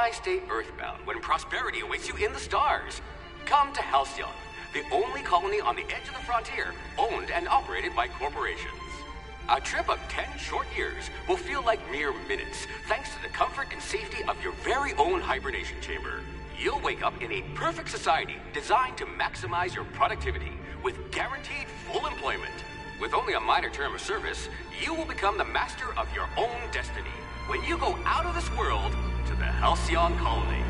Why stay earthbound when prosperity awaits you in the stars? Come to Halcyon, the only colony on the edge of the frontier, owned and operated by corporations. A trip of 10 short years will feel like mere minutes, thanks to the comfort and safety of your very own hibernation chamber. You'll wake up in a perfect society designed to maximize your productivity with guaranteed full employment. With only a minor term of service, you will become the master of your own destiny when you go out of this world to the Halcyon colony.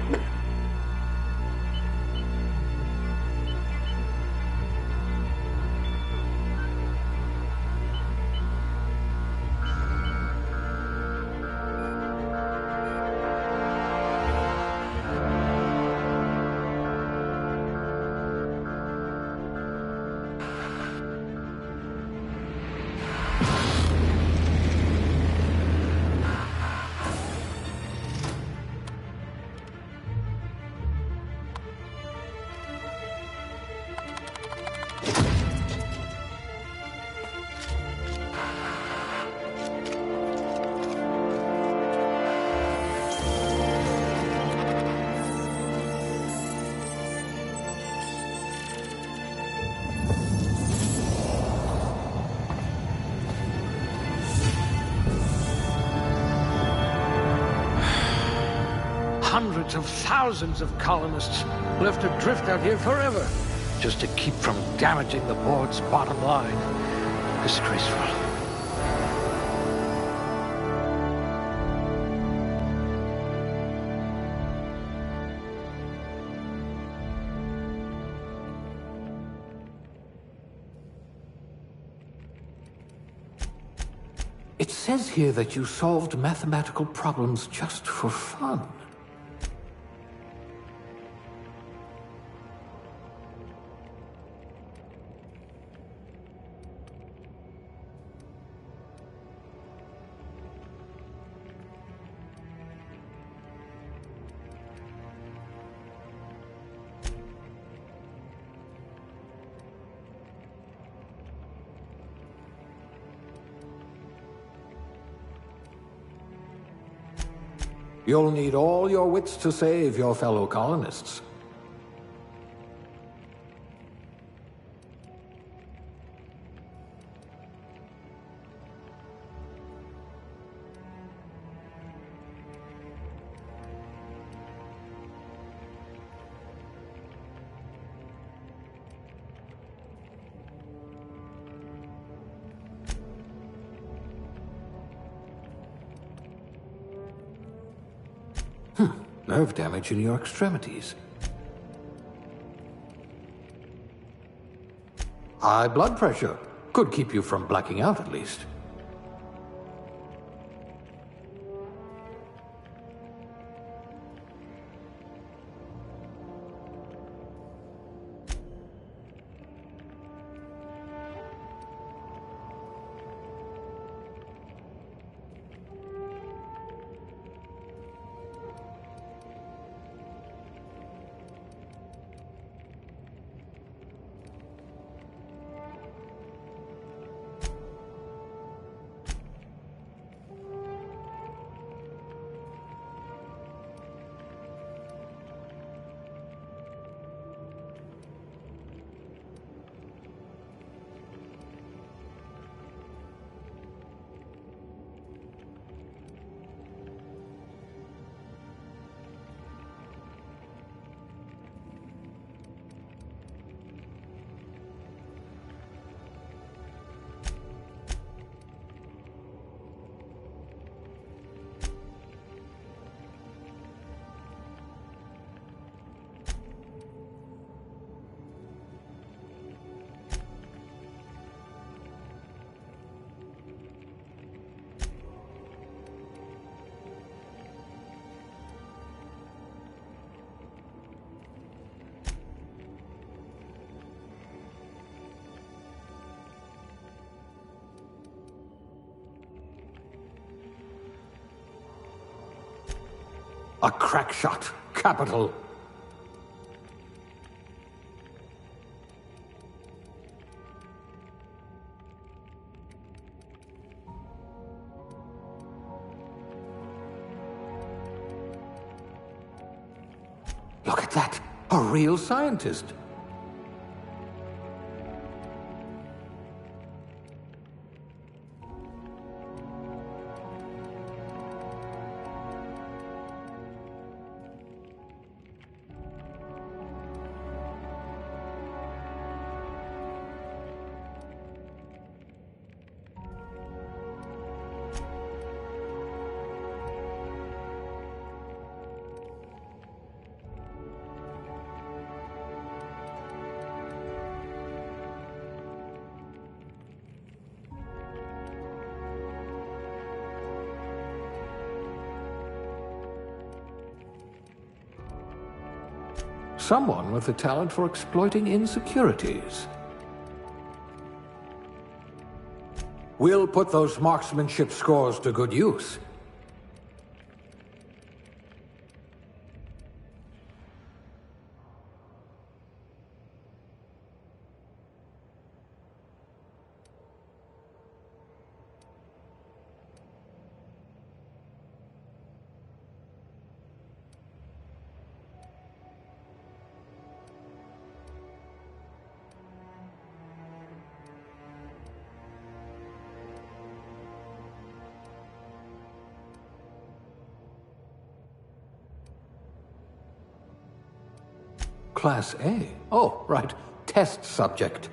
Hundreds of thousands of colonists left adrift out here forever, just to keep from damaging the board's bottom line. Disgraceful. It says here that you solved mathematical problems just for fun. You'll need all your wits to save your fellow colonists. Nerve damage in your extremities. High blood pressure. Could keep you from blacking out at least. A crack shot. Capital. Look at that. A real scientist. Someone with a talent for exploiting insecurities. We'll put those marksmanship scores to good use. Class A? Oh, right. Test subject.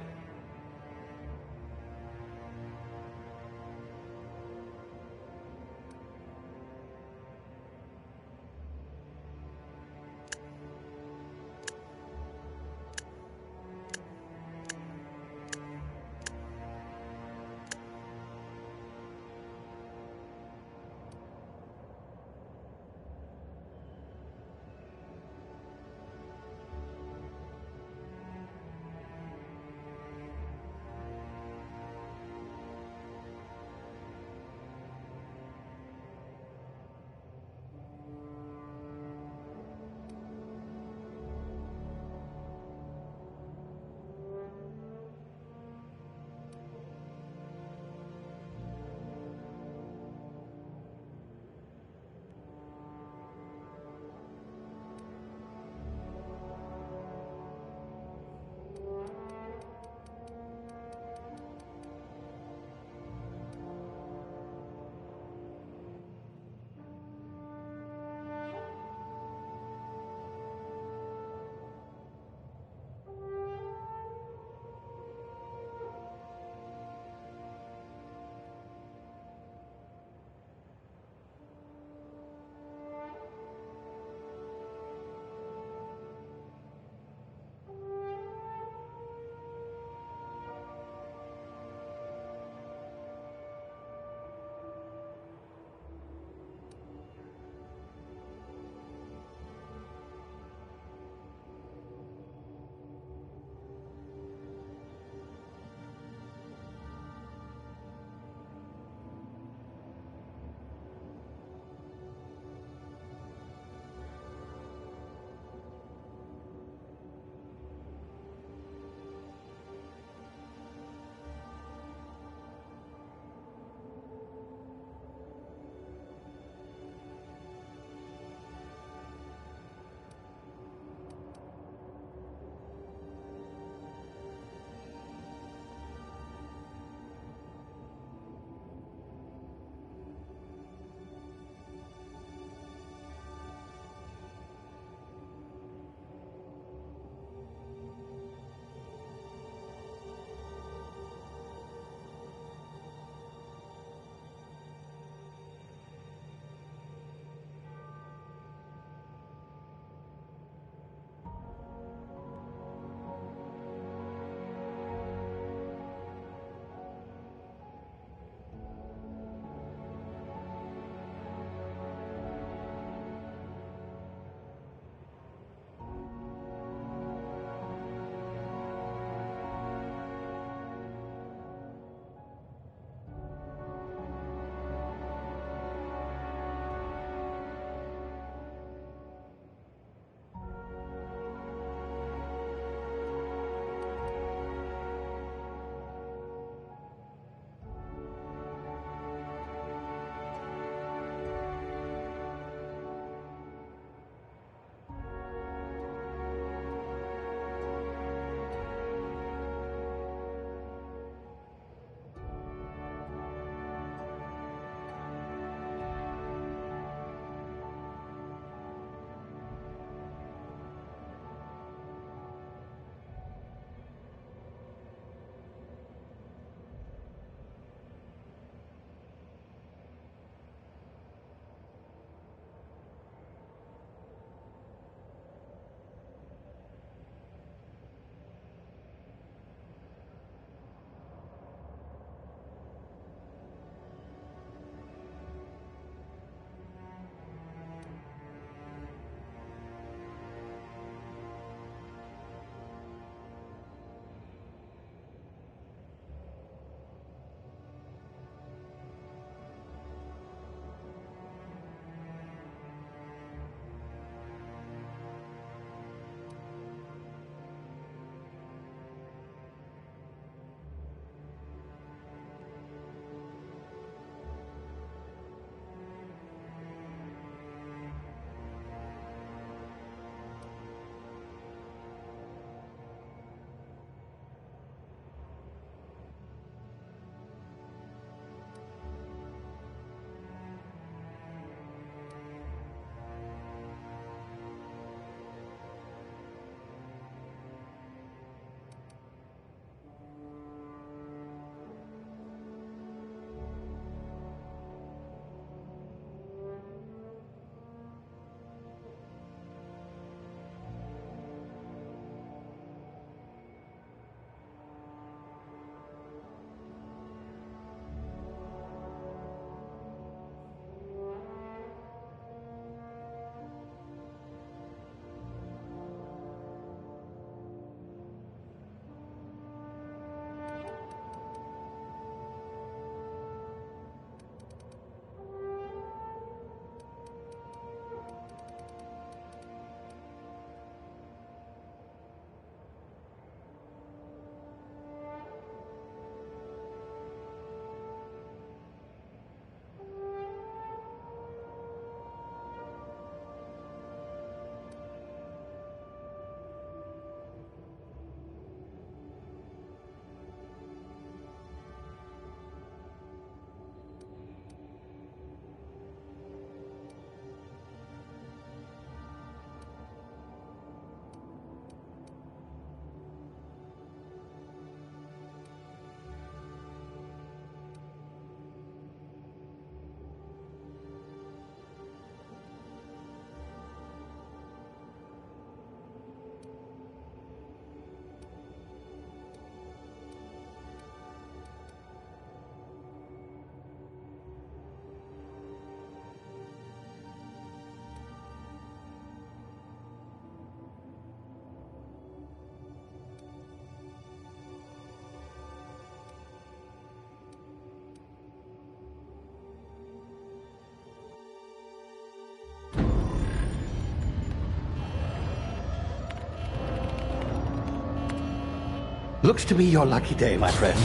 Looks to be your lucky day, my friend.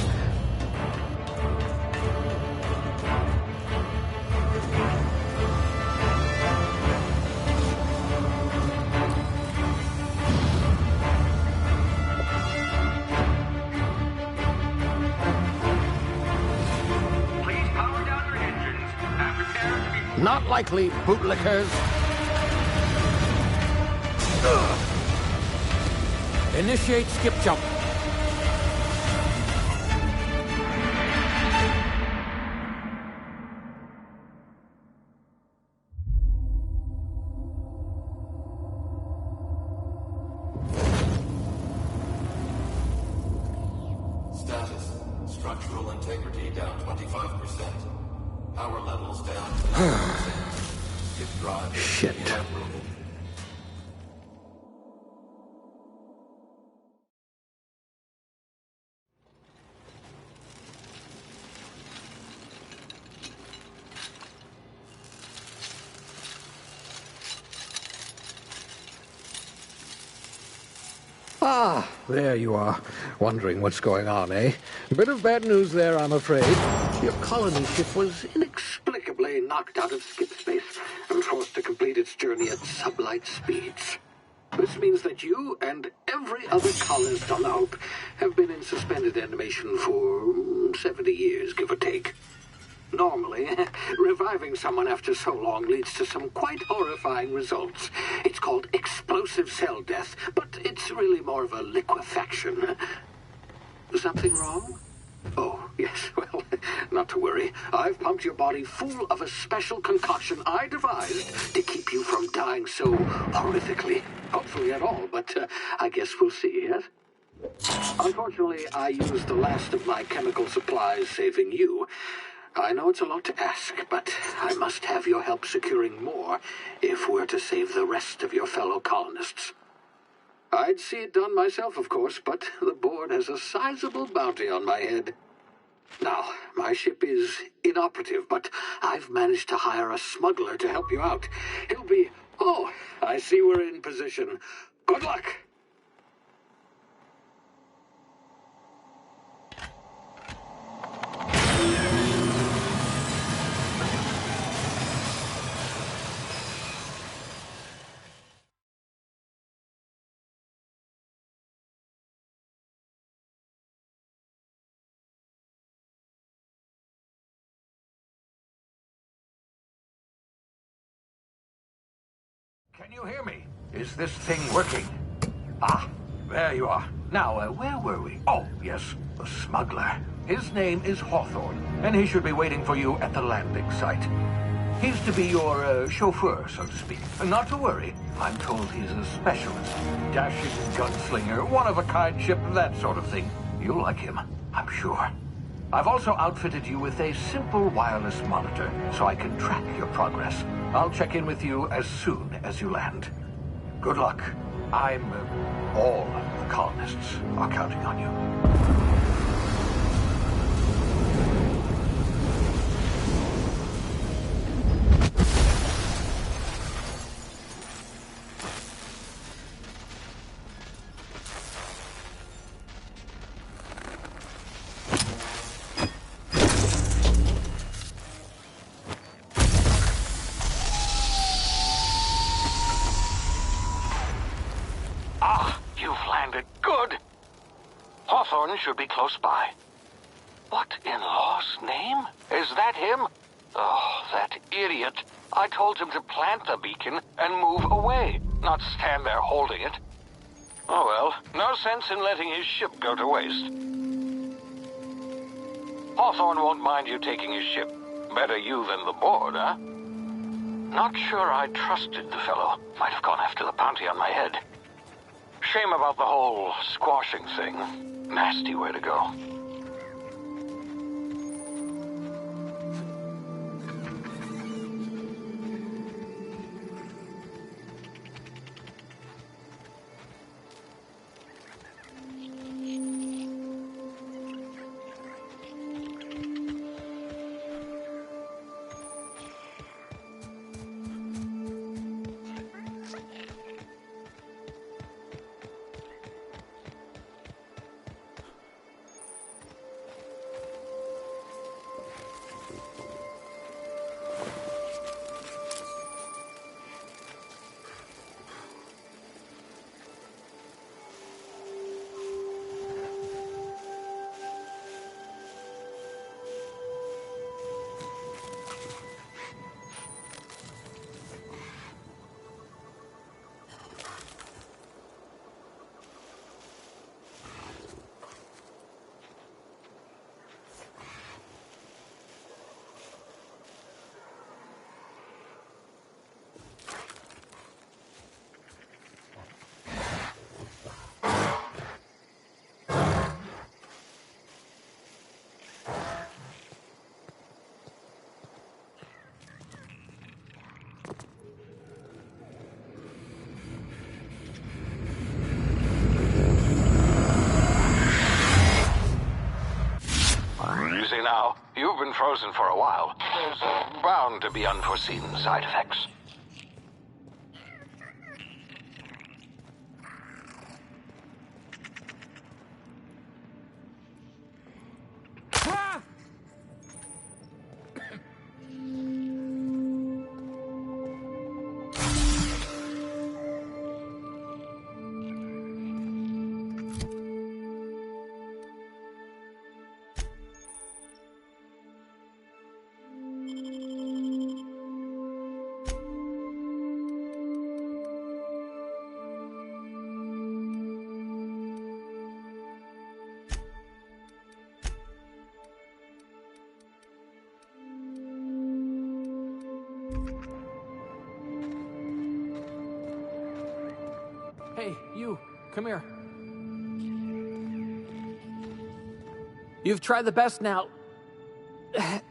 Please power down your engines and prepare to be... Not likely, bootlickers. Initiate skip jump. Status. Structural integrity down 25%. Power levels down to 9%. Ship drive Shit. inoperable. Ah, there you are. Wondering what's going on, eh? Bit of bad news there, I'm afraid. Your colony ship was inexplicably knocked out of skip space and forced to complete its journey at sublight speeds. This means that you and every other colonist on the Hope have been in suspended animation for 70 years, give or take. Normally, reviving someone after so long leads to some quite horrifying results. It's called explosive cell death, but it's really more of a liquefaction. Something wrong? Oh, yes, well, not to worry. I've pumped your body full of a special concoction I devised to keep you from dying so horrifically. Hopefully at all, but I guess we'll see, yes? Unfortunately, I used the last of my chemical supplies saving you. I know it's a lot to ask, but I must have your help securing more if we're to save the rest of your fellow colonists. I'd see it done myself, of course, but the board has a sizable bounty on my head. Now, my ship is inoperative, but I've managed to hire a smuggler to help you out. He'll be... Oh, I see we're in position. Good luck! Can you hear me? Is this thing working? Ah, there you are. Now, where were we? Oh, yes, the smuggler. His name is Hawthorne, and he should be waiting for you at the landing site. He's to be your chauffeur, so to speak. Not to worry. I'm told he's a specialist. Dashing gunslinger, one-of-a-kind ship, that sort of thing. You'll like him, I'm sure. I've also outfitted you with a simple wireless monitor, so I can track your progress. I'll check in with you as soon as you land. Good luck. All the colonists are counting on you. Hawthorne should be close by. What in law's name? Is that him? Oh, that idiot. I told him to plant the beacon and move away, not stand there holding it. Oh well, no sense in letting his ship go to waste. Hawthorne won't mind you taking his ship. Better you than the board, huh? Not sure I trusted the fellow. Might have gone after the bounty on my head. Shame about the whole squashing thing. Nasty way to go. been frozen for a while. There's bound to be unforeseen side effects. Hey, you, come here. You've tried the best now.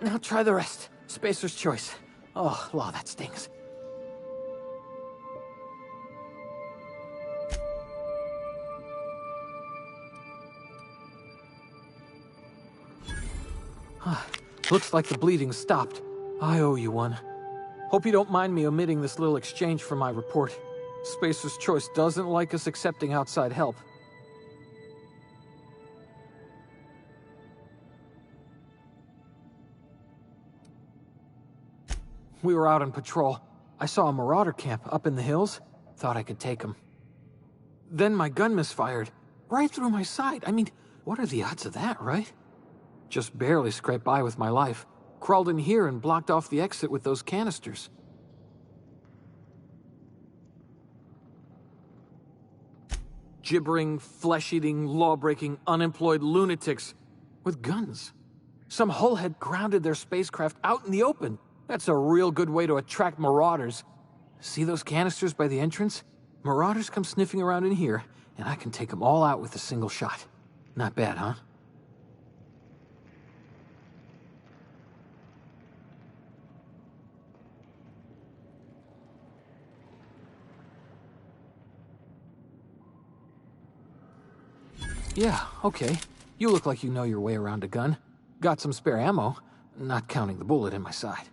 Now try the rest. Spacer's choice. Oh, wow, that stings. Looks like the bleeding stopped. I owe you one. Hope you don't mind me omitting this little exchange from my report. Spacer's Choice doesn't like us accepting outside help. We were out on patrol. I saw a marauder camp up in the hills. Thought I could take them. Then my gun misfired. Right through my side. I mean, what are the odds of that, right? Just barely scraped by with my life. Crawled in here and blocked off the exit with those canisters. Gibbering, flesh-eating, law-breaking, unemployed lunatics with guns. Some hullhead grounded their spacecraft out in the open. That's a real good way to attract marauders. See those canisters by the entrance? Marauders come sniffing around in here, and I can take them all out with a single shot. Not bad, huh? Yeah, okay. You look like you know your way around a gun. Got some spare ammo, not counting the bullet in my side.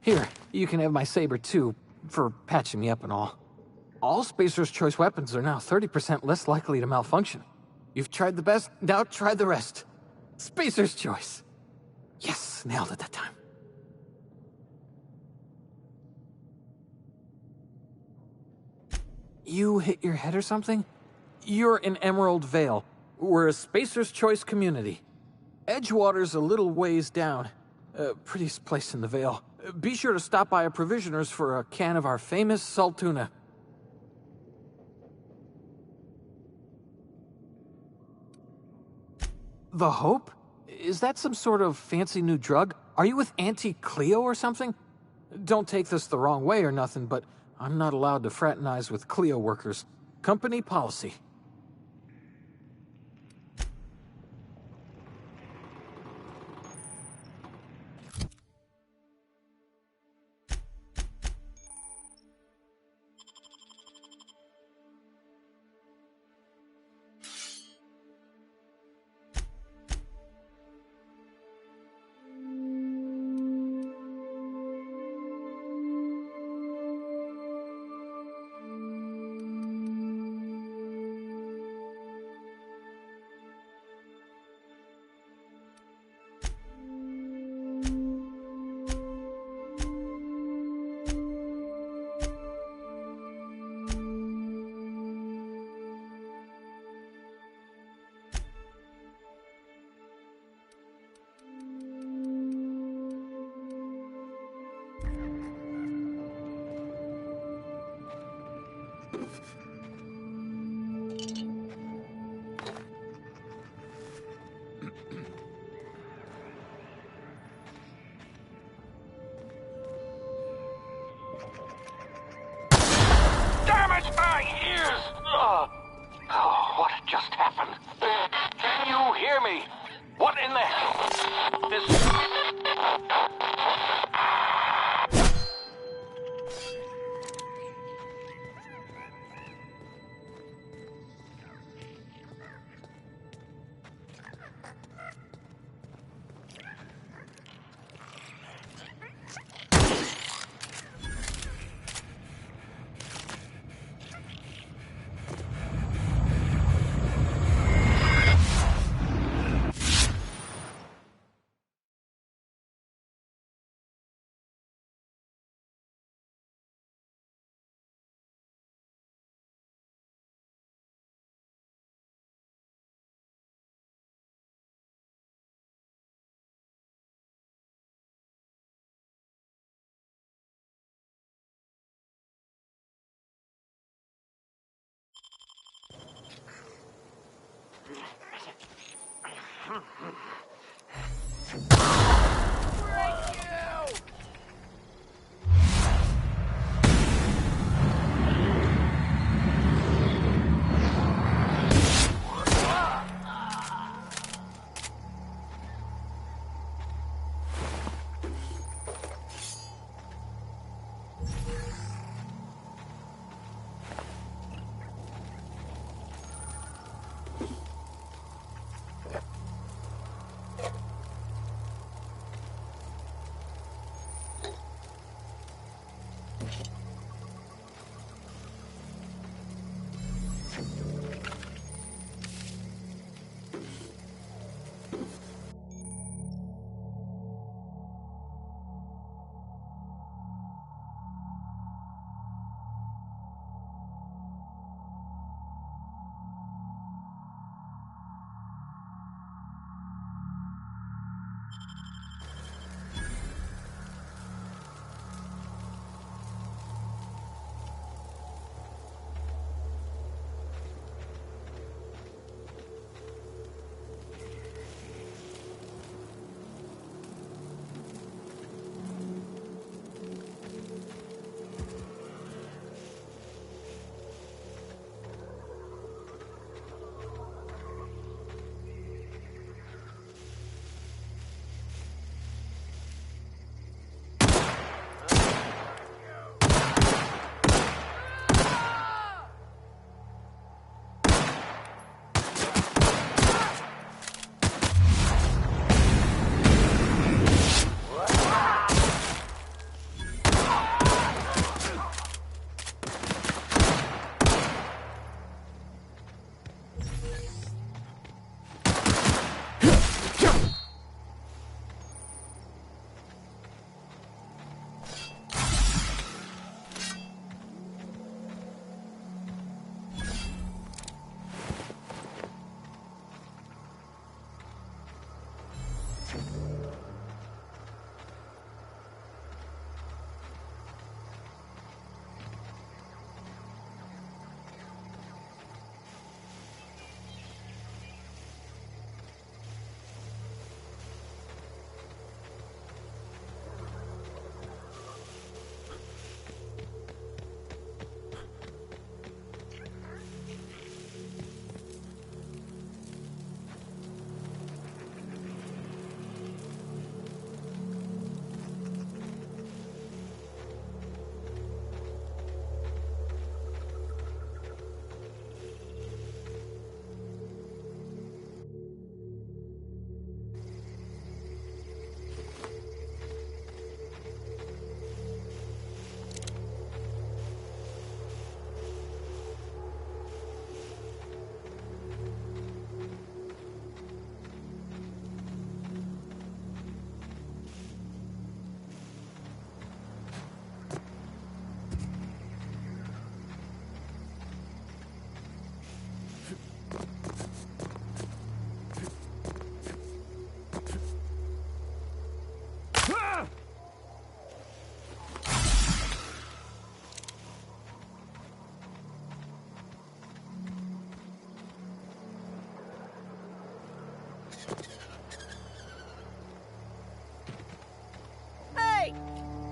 Here, you can have my saber too, for patching me up and all. All Spacer's Choice weapons are now 30% less likely to malfunction. You've tried the best, now try the rest. Spacer's Choice. Yes, nailed it that time. You hit your head or something? You're in Emerald Vale. We're a Spacer's Choice community. Edgewater's a little ways down. Prettiest place in the Vale. Be sure to stop by a provisioner's for a can of our famous salt tuna. The Hope? Is that some sort of fancy new drug? Are you with Auntie Cleo or something? Don't take this the wrong way or nothing, but I'm not allowed to fraternize with Cleo workers. Company policy.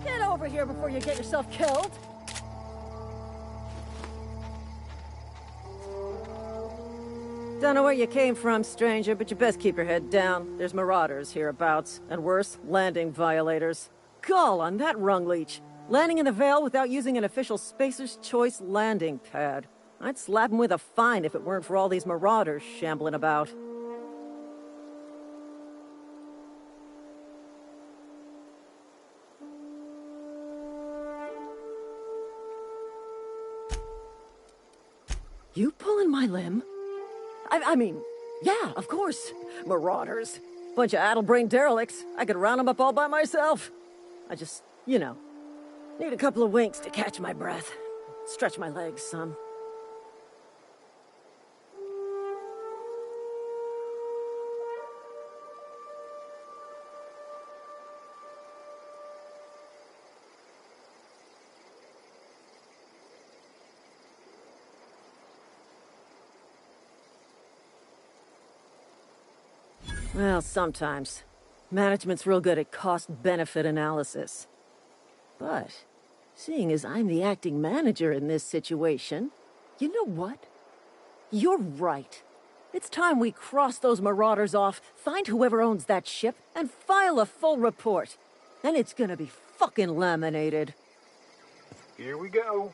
Get over here before you get yourself killed. Don't know where you came from, stranger, but you best keep your head down. There's marauders hereabouts, and worse, landing violators. Gall on that rung leech. Landing in the Vale without using an official Spacer's Choice landing pad. I'd slap him with a fine if it weren't for all these marauders shambling about. You pulling my limb? I mean, yeah, of course. Marauders. Bunch of addle-brained derelicts. I could round them up all by myself. I just, you know, need a couple of winks to catch my breath. Stretch my legs some. Well, sometimes. Management's real good at cost-benefit analysis. But, seeing as I'm the acting manager in this situation, you know what? You're right. It's time we cross those marauders off, find whoever owns that ship, and file a full report. And it's gonna be fucking laminated. Here we go.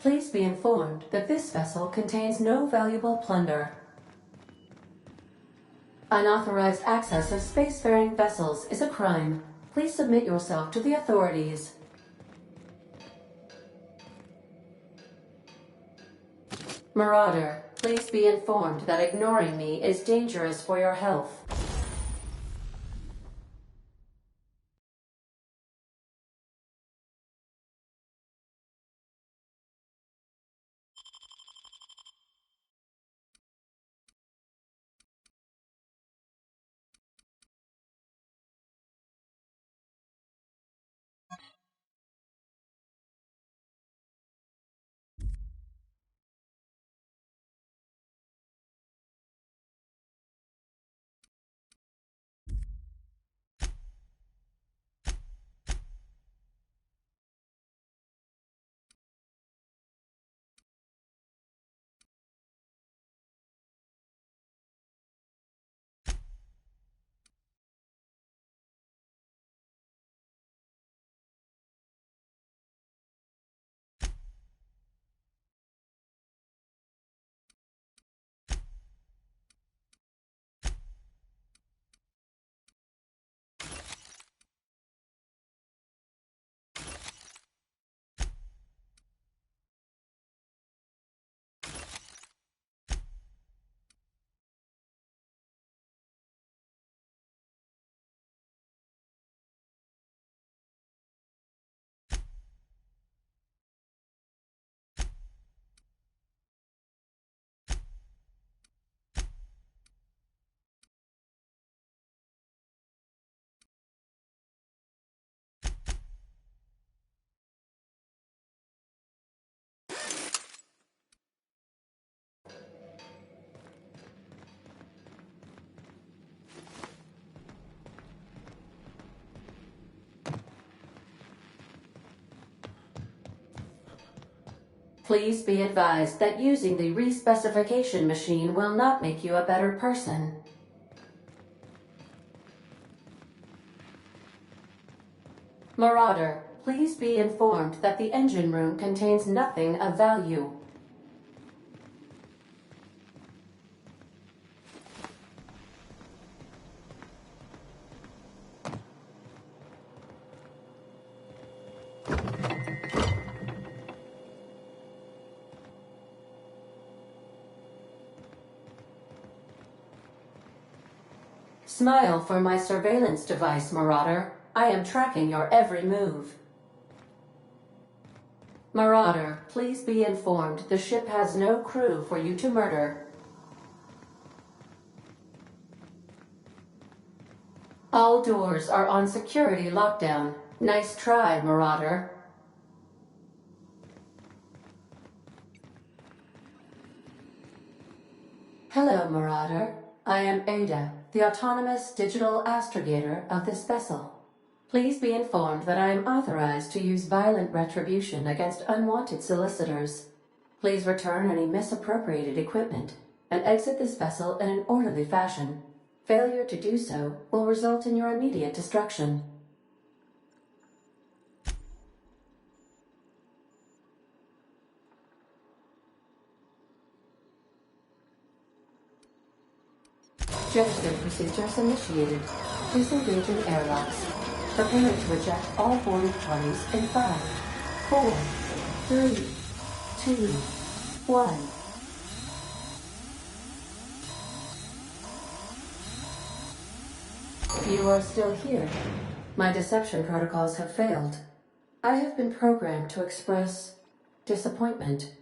Please be informed that this vessel contains no valuable plunder. Unauthorized access of spacefaring vessels is a crime. Please submit yourself to the authorities. Marauder, please be informed that ignoring me is dangerous for your health. Please be advised that using the respecification machine will not make you a better person. Marauder, please be informed that the engine room contains nothing of value. Smile for my surveillance device, Marauder. I am tracking your every move. Marauder, please be informed the ship has no crew for you to murder. All doors are on security lockdown. Nice try, Marauder. Hello, Marauder. I am Ada, the autonomous digital astrogator of this vessel. Please be informed that I am authorized to use violent retribution against unwanted solicitors. Please return any misappropriated equipment and exit this vessel in an orderly fashion. Failure to do so will result in your immediate destruction. Jettison procedures initiated. Disengaging airlocks. Preparing to eject all boarded parties in 5, 4, 3, 2, 1. You are still here. My deception protocols have failed. I have been programmed to express disappointment.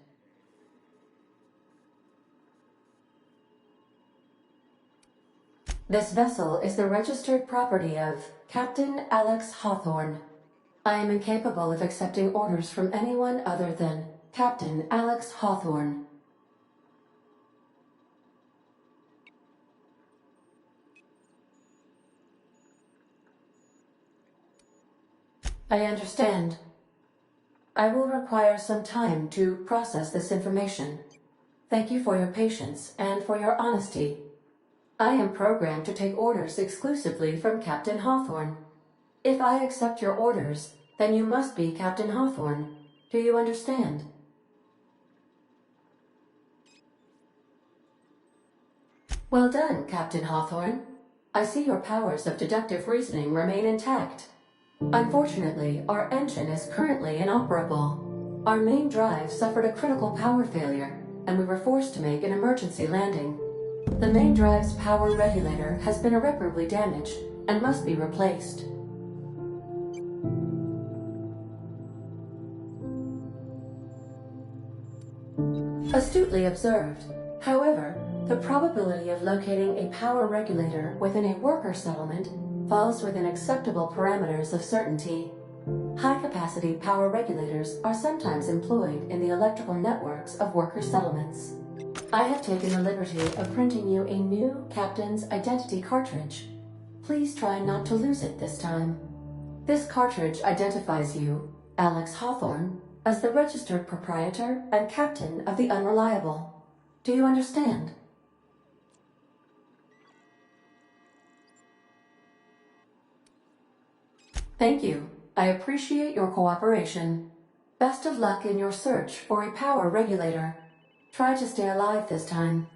This vessel is the registered property of Captain Alex Hawthorne. I am incapable of accepting orders from anyone other than Captain Alex Hawthorne. I understand. I will require some time to process this information. Thank you for your patience and for your honesty. I am programmed to take orders exclusively from Captain Hawthorne. If I accept your orders, then you must be Captain Hawthorne. Do you understand? Well done, Captain Hawthorne. I see your powers of deductive reasoning remain intact. Unfortunately, our engine is currently inoperable. Our main drive suffered a critical power failure, and we were forced to make an emergency landing. The main drive's power regulator has been irreparably damaged and must be replaced. Astutely observed. However, the probability of locating a power regulator within a worker settlement falls within acceptable parameters of certainty. High-capacity power regulators are sometimes employed in the electrical networks of worker settlements. I have taken the liberty of printing you a new Captain's Identity cartridge. Please try not to lose it this time. This cartridge identifies you, Alex Hawthorne, as the registered proprietor and captain of the Unreliable. Do you understand? Thank you. I appreciate your cooperation. Best of luck in your search for a power regulator. Try to stay alive this time.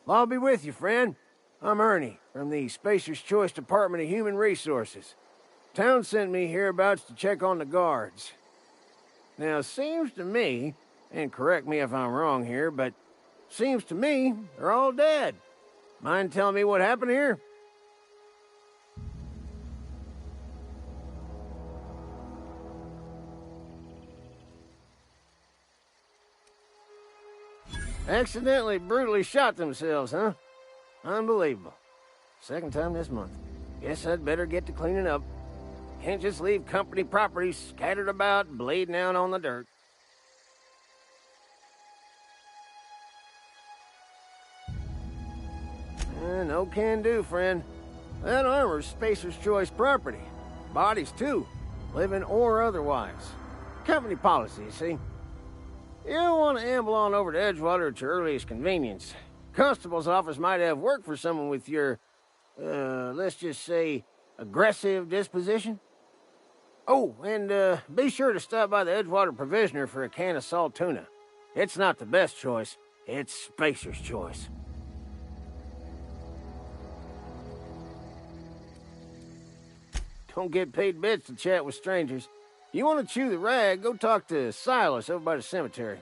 I'll be with you, friend. I'm Ernie, from the Spacer's Choice Department of Human Resources. Town sent me hereabouts to check on the guards. Now, seems to me, and correct me if I'm wrong here, but seems to me they're all dead. Mind telling me what happened here? Accidentally, brutally shot themselves, huh? Unbelievable. Second time this month. Guess I'd better get to cleaning up. Can't just leave company property scattered about, bleeding out on the dirt. No can do, friend. That armor's Spacer's Choice property. Bodies, too. Living or otherwise. Company policy, you see. You don't want to amble on over to Edgewater at your earliest convenience. Constable's office might have work for someone with your, let's just say, aggressive disposition. Oh, and be sure to stop by the Edgewater Provisioner for a can of salt tuna. It's not the best choice. It's Spacer's Choice. Don't get paid bits to chat with strangers. You want to chew the rag, go talk to Silas over by the cemetery.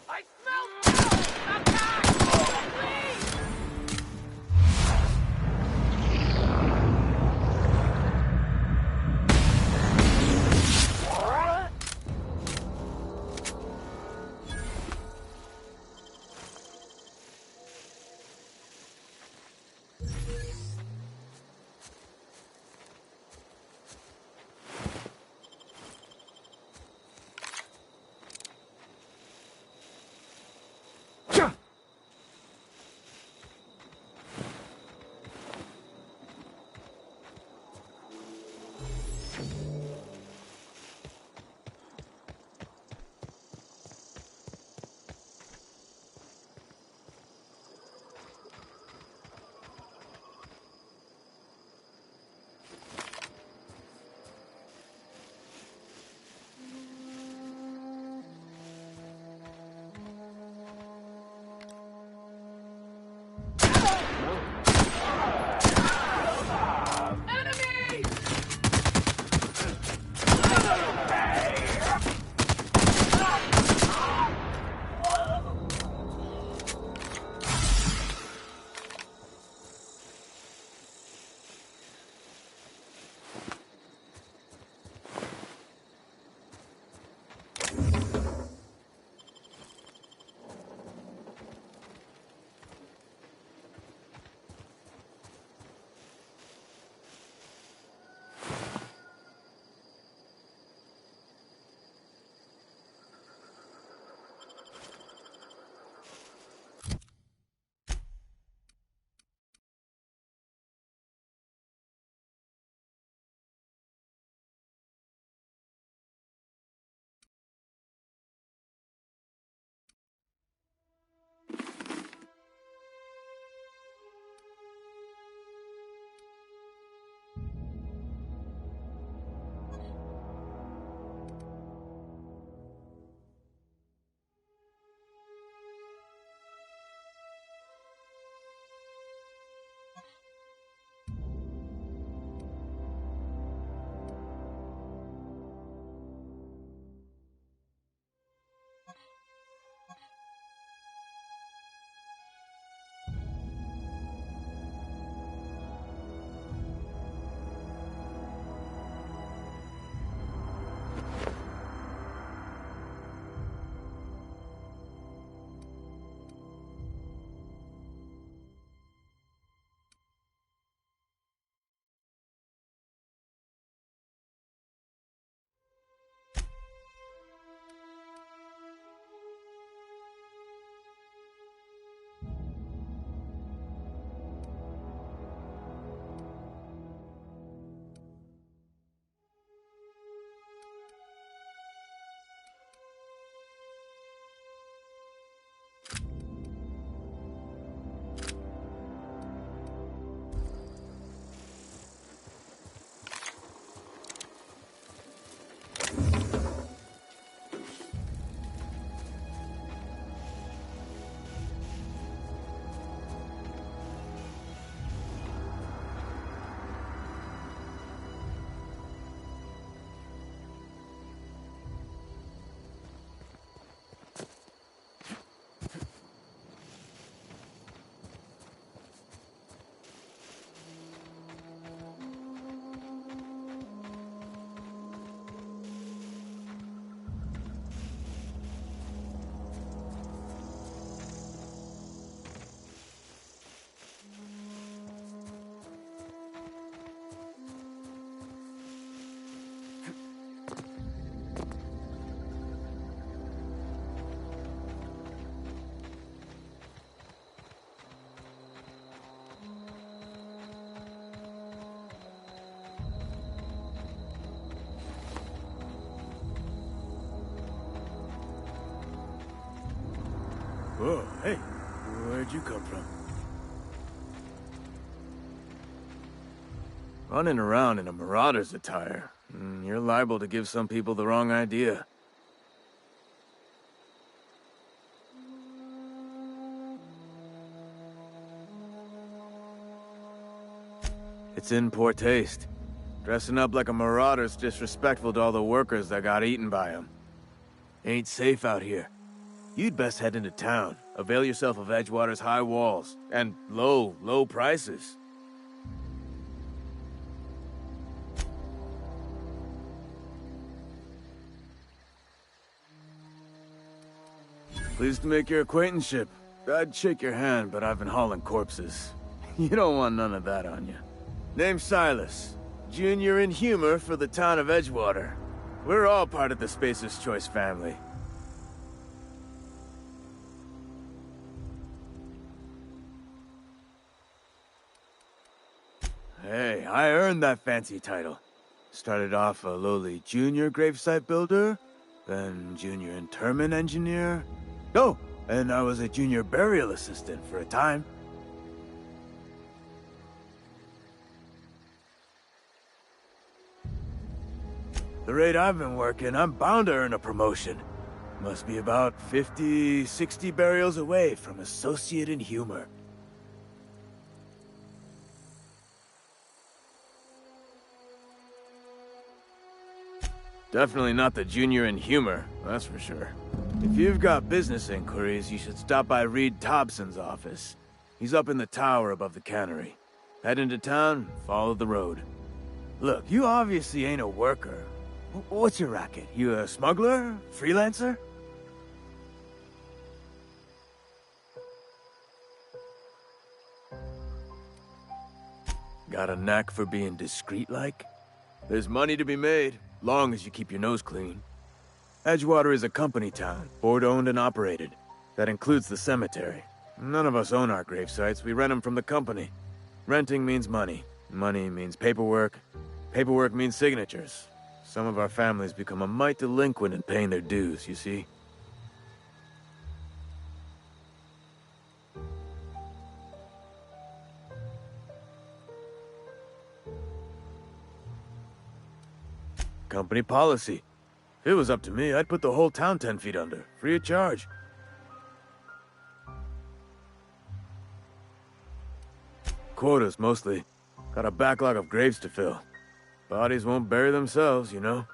I smell Whoa, hey, where'd you come from? Running around in a marauder's attire. You're liable to give some people the wrong idea. It's in poor taste. Dressing up like a marauder's disrespectful to all the workers that got eaten by them. Ain't safe out here. You'd best head into town. Avail yourself of Edgewater's high walls. And low prices. Pleased to make your acquaintanceship. I'd shake your hand, but I've been hauling corpses. You don't want none of that on you. Name's Silas. Junior in humor for the town of Edgewater. We're all part of the Spacer's Choice family. Hey, I earned that fancy title. Started off a lowly junior gravesite builder, then junior interment engineer. Oh, and I was a junior burial assistant for a time. The rate I've been working, I'm bound to earn a promotion. Must be about 50, 60 burials away from associate in humor. Definitely not the junior in humor, that's for sure. If you've got business inquiries, you should stop by Reed Thompson's office. He's up in the tower above the cannery. Head into town, follow the road. Look, you obviously ain't a worker. What's your racket? You a smuggler? Freelancer? Got a knack for being discreet-like? There's money to be made, long as you keep your nose clean. Edgewater is a company town, board-owned and operated. That includes the cemetery. None of us own our gravesites, we rent them from the company. Renting means money. Money means paperwork. Paperwork means signatures. Some of our families become a mite delinquent in paying their dues, you see? Company policy. If it was up to me, I'd put the whole town 10 feet under, free of charge. Quotas, mostly. Got a backlog of graves to fill. Bodies won't bury themselves, you know.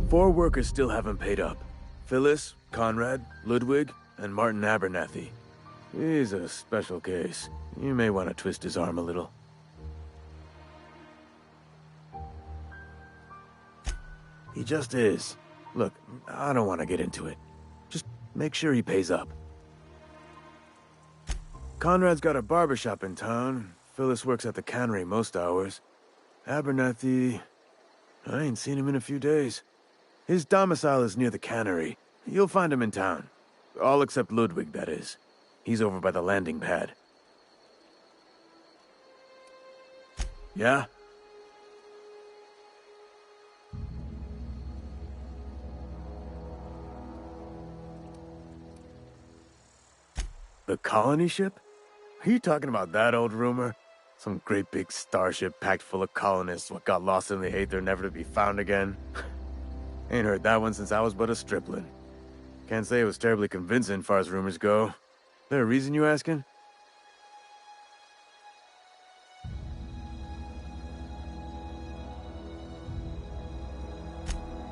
4 workers still haven't paid up. Phyllis, Conrad, Ludwig, and Martin Abernathy. He's a special case. You may want to twist his arm a little. He just is. Look, I don't want to get into it. Just make sure he pays up. Conrad's got a barbershop in town. Phyllis works at the cannery most hours. Abernathy... I ain't seen him in a few days. His domicile is near the cannery. You'll find him in town. All except Ludwig, that is. He's over by the landing pad. Yeah? The colony ship? Are you talking about that old rumor? Some great big starship packed full of colonists what got lost in the aether never to be found again? Ain't heard that one since I was but a stripling. Can't say it was terribly convincing far as rumors go. There a reason you asking?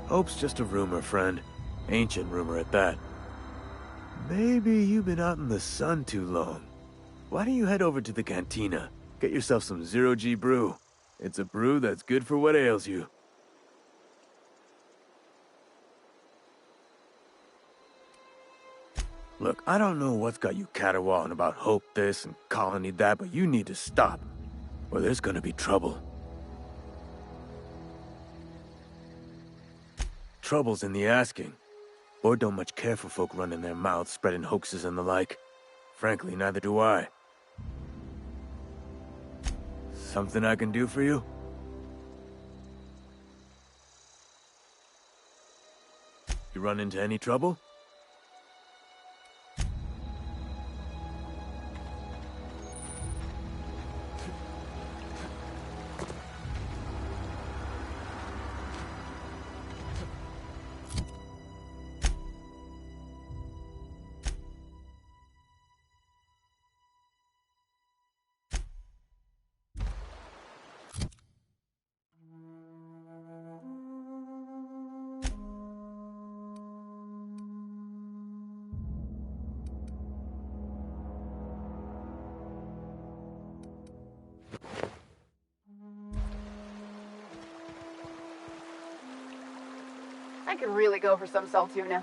Hope's just a rumor, friend. Ancient rumor at that. Maybe you've been out in the sun too long. Why don't you head over to the cantina? Get yourself some zero-G brew. It's a brew that's good for what ails you. Look, I don't know what's got you caterwauling about Hope this and Colony that, but you need to stop, or there's gonna be trouble. Trouble's in the asking. Board don't much care for folk running their mouths, spreading hoaxes and the like. Frankly, neither do I. Something I can do for you? You run into any trouble? I could really go for some salt tuna.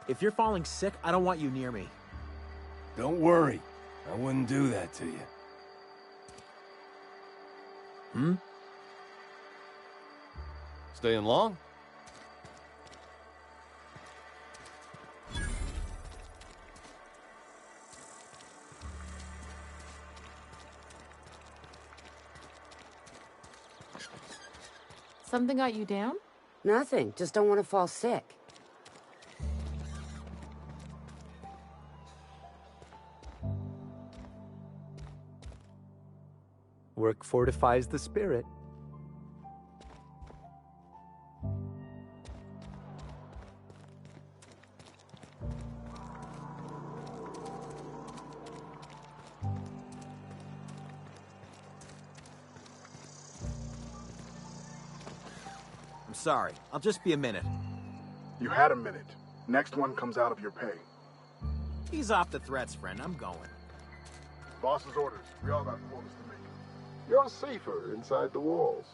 If you're falling sick, I don't want you near me. Don't worry. I wouldn't do that to you. Hmm? Staying long? Something got you down? Nothing. Just don't want to fall sick. Work fortifies the spirit. I'm sorry. I'll just be a minute. You had a minute. Next one comes out of your pay. Ease off the threats, friend. I'm going. Boss's orders. We all got quotas to make. You're safer inside the walls.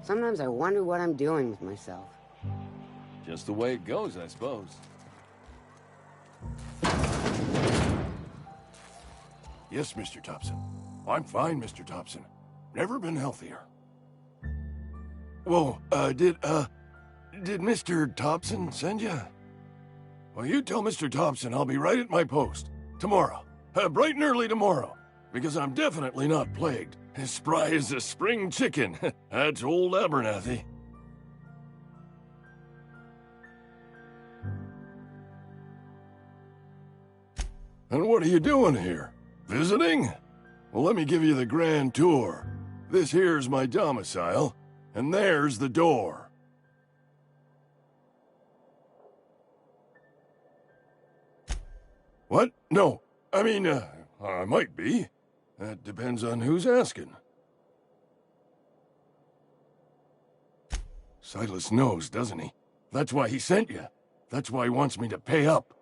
Sometimes I wonder what I'm doing with myself. Just the way it goes, I suppose. Yes, Mr. Thompson. I'm fine, Mr. Thompson. Never been healthier. Whoa, did Mr. Thompson send you? Well, you tell Mr. Thompson I'll be right at my post. Tomorrow. Bright and early tomorrow. Because I'm definitely not plagued. As spry as a spring chicken. That's old Abernathy. And what are you doing here? Visiting? Well, let me give you the grand tour. This here's my domicile, and there's the door. What? No. I mean, I might be. That depends on who's asking. Silas knows, doesn't he? That's why he sent you. That's why he wants me to pay up.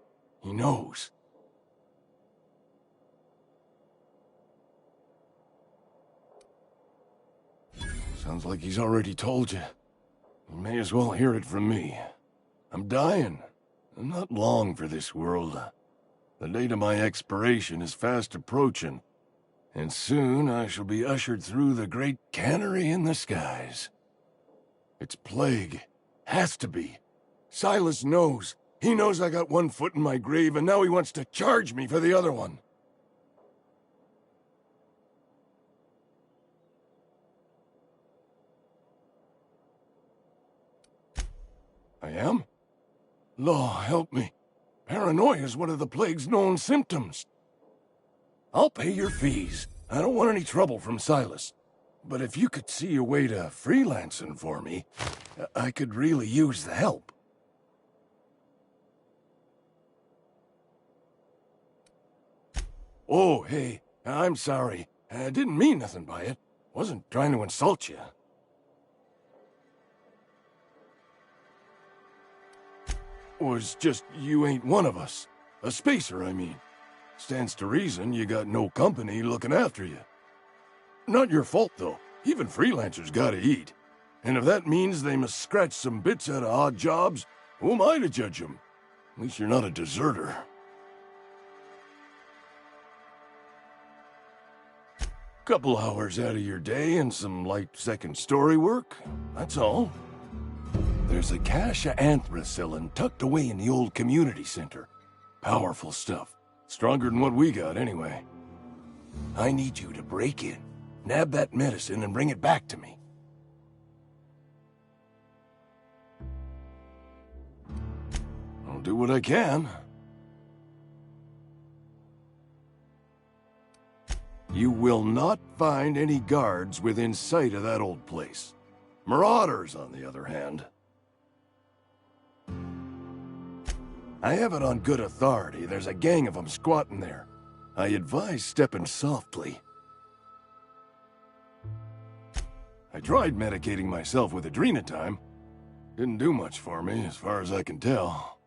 He knows. Sounds like he's already told you. You may as well hear it from me. I'm dying. I'm not long for this world. The date of my expiration is fast approaching. And soon I shall be ushered through the great cannery in the skies. It's plague. Has to be. Silas knows. He knows I got one foot in my grave, and now he wants to charge me for the other one. I am? Law, help me. Paranoia is one of the plague's known symptoms. I'll pay your fees. I don't want any trouble from Silas. But if you could see a way to freelancing for me, I could really use the help. Oh, hey, I'm sorry. I didn't mean nothing by it. Wasn't trying to insult you. Was just you ain't one of us. A spacer, I mean. Stands to reason you got no company looking after you. Not your fault, though. Even freelancers gotta eat. And if that means they must scratch some bits out of odd jobs, who am I to judge them? At least you're not a deserter. Couple hours out of your day and some light second-story work, that's all. There's a cache of anthracillin tucked away in the old community center. Powerful stuff. Stronger than what we got, anyway. I need you to break in, nab that medicine, and bring it back to me. I'll do what I can. You will not find any guards within sight of that old place. Marauders, on the other hand. I have it on good authority. There's a gang of them squatting there. I advise stepping softly. I tried medicating myself with adrenatime. Didn't do much for me, as far as I can tell.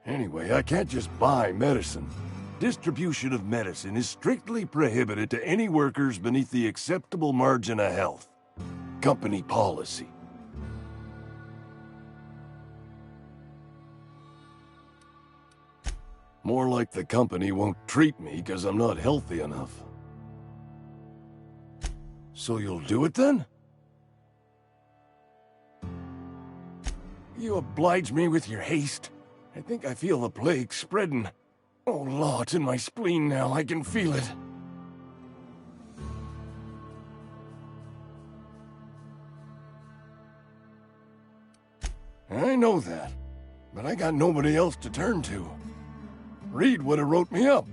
Anyway, I can't just buy medicine. Distribution of medicine is strictly prohibited to any workers beneath the acceptable margin of health. Company policy. More like the company won't treat me because I'm not healthy enough. So you'll do it then? You oblige me with your haste. I think I feel the plague spreading. Oh, Law, it's in my spleen now. I can feel it. I know that, but I got nobody else to turn to. Reed would have wrote me up.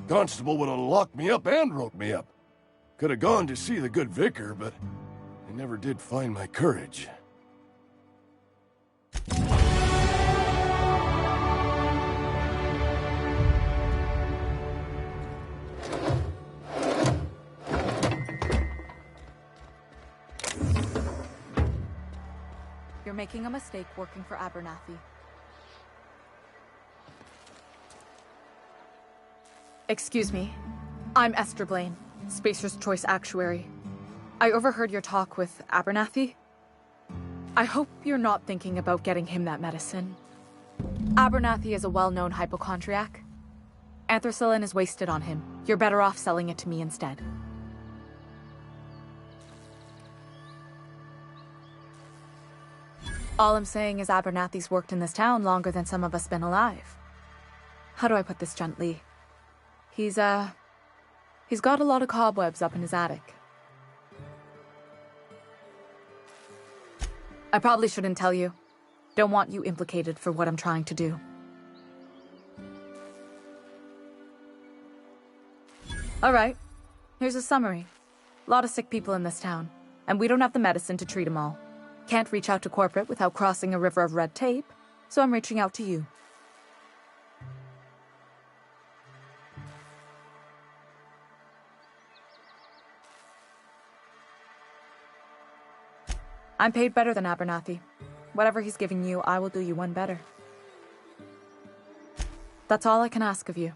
Constable would have locked me up and wrote me up. Could have gone to see the good vicar, but I never did find my courage. You're making a mistake working for Abernathy. Excuse me. I'm Esther Blaine, Spacer's Choice Actuary. I overheard your talk with Abernathy. I hope you're not thinking about getting him that medicine. Abernathy is a well-known hypochondriac. Anthracillin is wasted on him. You're better off selling it to me instead. All I'm saying is Abernathy's worked in this town longer than some of us been alive. How do I put this gently? He's got a lot of cobwebs up in his attic. I probably shouldn't tell you. Don't want you implicated for what I'm trying to do. Alright, here's a summary. A lot of sick people in this town, and we don't have the medicine to treat them all. Can't reach out to corporate without crossing a river of red tape, so I'm reaching out to you. I'm paid better than Abernathy. Whatever he's giving you, I will do you one better. That's all I can ask of you.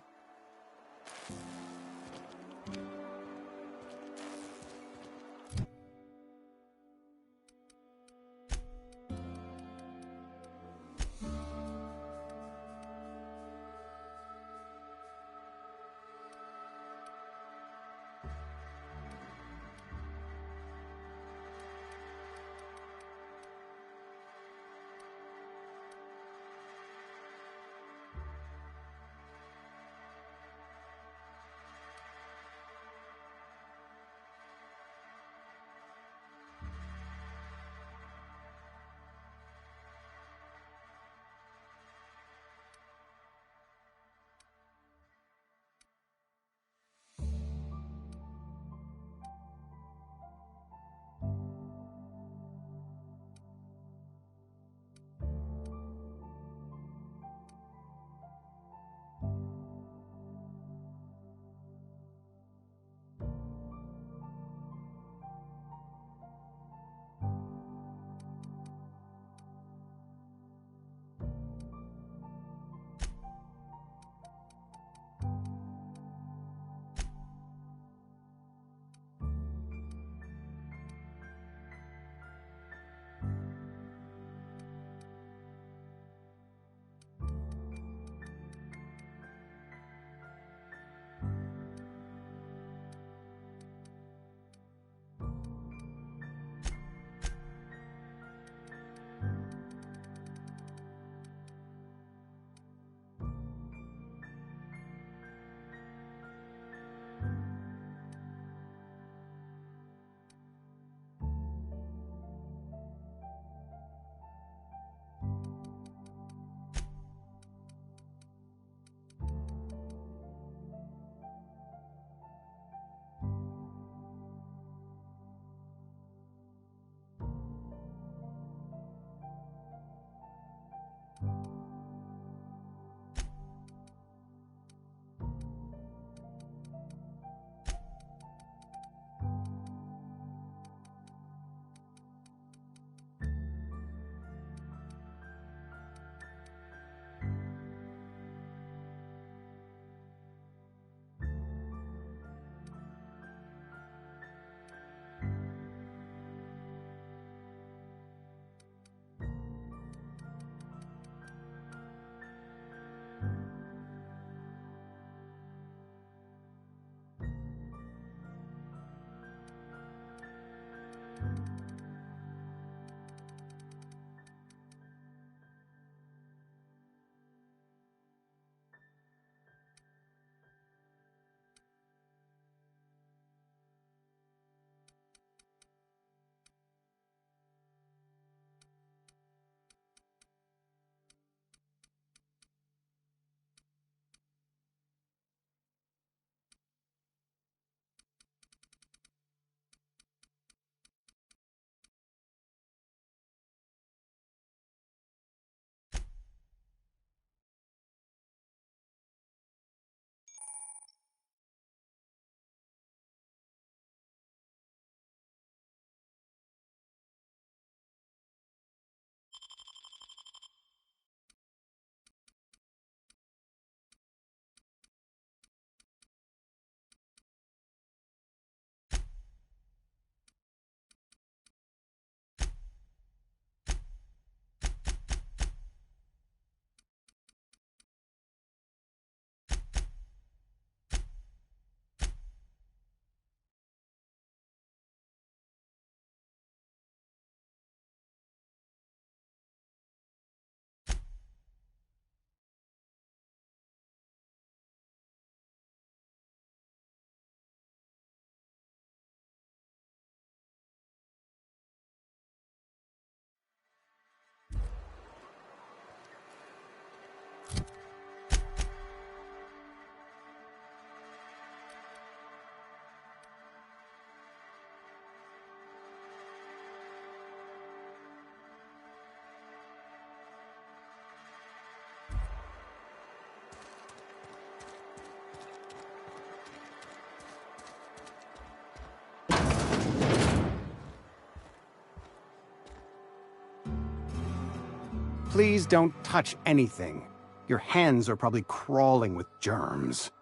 Please don't touch anything. Your hands are probably crawling with germs.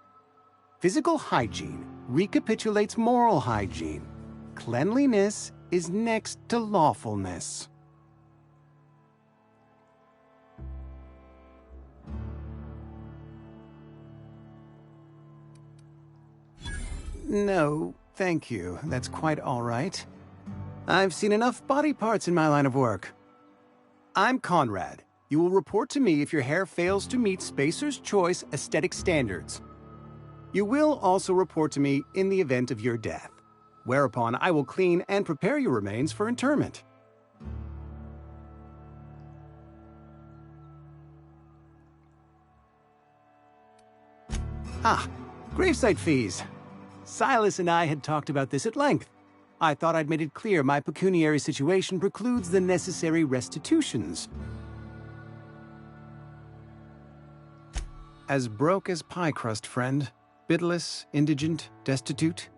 Physical hygiene recapitulates moral hygiene. Cleanliness is next to lawfulness. No, thank you. That's quite all right. I've seen enough body parts in my line of work. I'm Conrad. You will report to me if your hair fails to meet Spacer's Choice aesthetic standards. You will also report to me in the event of your death, whereupon I will clean and prepare your remains for interment. Ah, gravesite fees. Silas and I had talked about this at length. I thought I'd made it clear my pecuniary situation precludes the necessary restitutions. As broke as pie crust, friend. Bidless, indigent, destitute.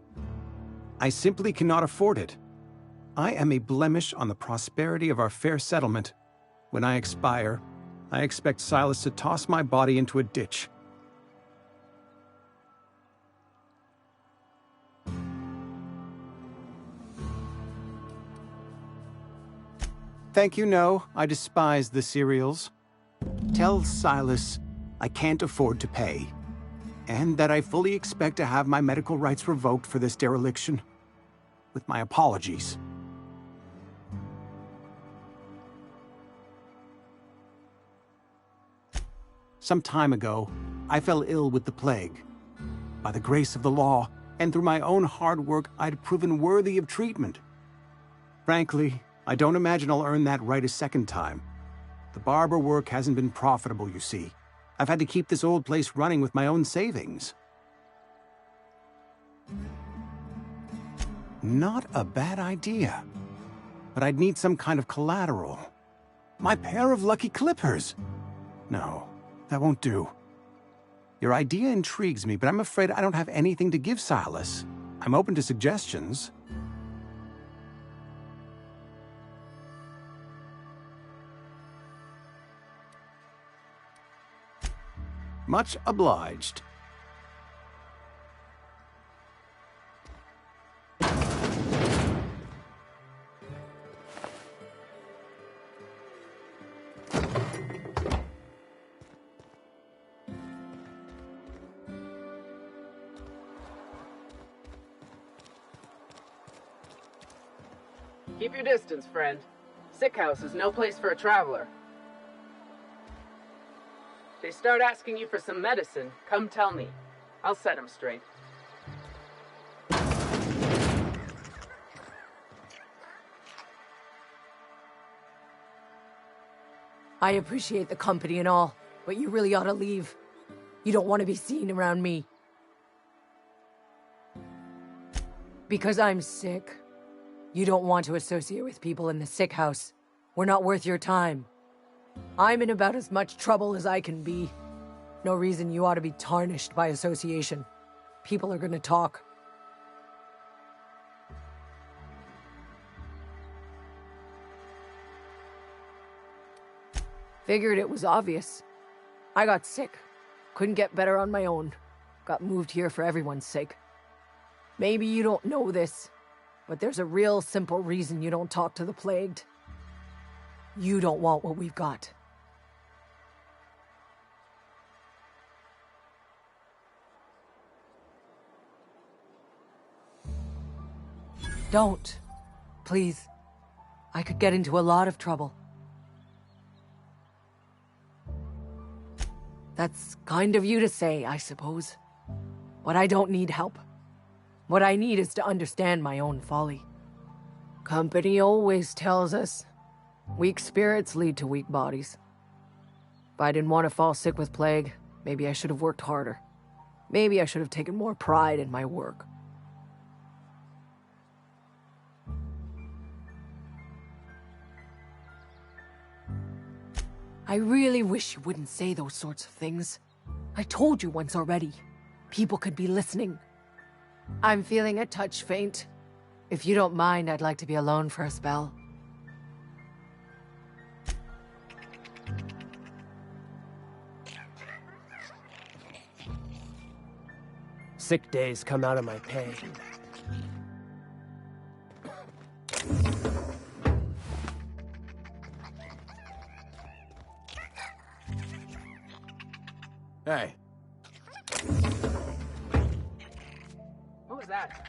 I simply cannot afford it. I am a blemish on the prosperity of our fair settlement. When I expire, I expect Silas to toss my body into a ditch. Thank you, no. I despise the cereals. Tell Silas I can't afford to pay, and that I fully expect to have my medical rights revoked for this dereliction. With my apologies. Some time ago, I fell ill with the plague. By the grace of the law, and through my own hard work, I'd proven worthy of treatment. Frankly, I don't imagine I'll earn that right a second time. The barber work hasn't been profitable, you see. I've had to keep this old place running with my own savings. Not a bad idea. But I'd need some kind of collateral. My pair of lucky clippers! No, that won't do. Your idea intrigues me, but I'm afraid I don't have anything to give Silas. I'm open to suggestions. Much obliged. Keep your distance, friend. Sick house is no place for a traveler. They start asking you for some medicine, come tell me. I'll set them straight. I appreciate the company and all, but you really ought to leave. You don't want to be seen around me. Because I'm sick. You don't want to associate with people in the sick house. We're not worth your time. I'm in about as much trouble as I can be. No reason you ought to be tarnished by association. People are gonna talk. Figured it was obvious. I got sick. Couldn't get better on my own. Got moved here for everyone's sake. Maybe you don't know this, but there's a real simple reason you don't talk to the plagued. You don't want what we've got. Don't. Please. I could get into a lot of trouble. That's kind of you to say, I suppose. But I don't need help. What I need is to understand my own folly. Company always tells us weak spirits lead to weak bodies. If I didn't want to fall sick with plague, maybe I should have worked harder. Maybe I should have taken more pride in my work. I really wish you wouldn't say those sorts of things. I told you once already. People could be listening. I'm feeling a touch faint. If you don't mind, I'd like to be alone for a spell. Sick days come out of my pay. Hey. What was that?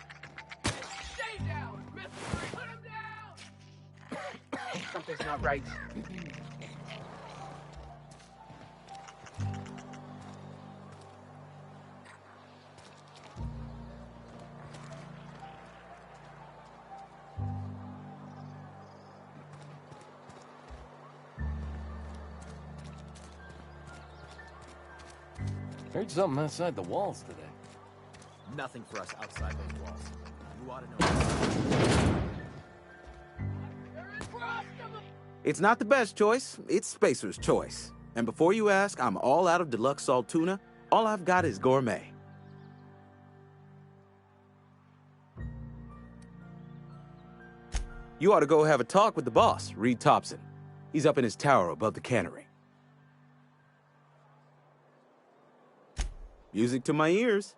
Stay down, mister! Put him down! Something's not right. Heard something outside the walls today. Nothing for us outside those walls. You ought to know. It's not the best choice, it's Spacer's choice. And before you ask, I'm all out of deluxe salt tuna. All I've got is gourmet. You ought to go have a talk with the boss, Reed Thompson. He's up in his tower above the cannery. Music to my ears.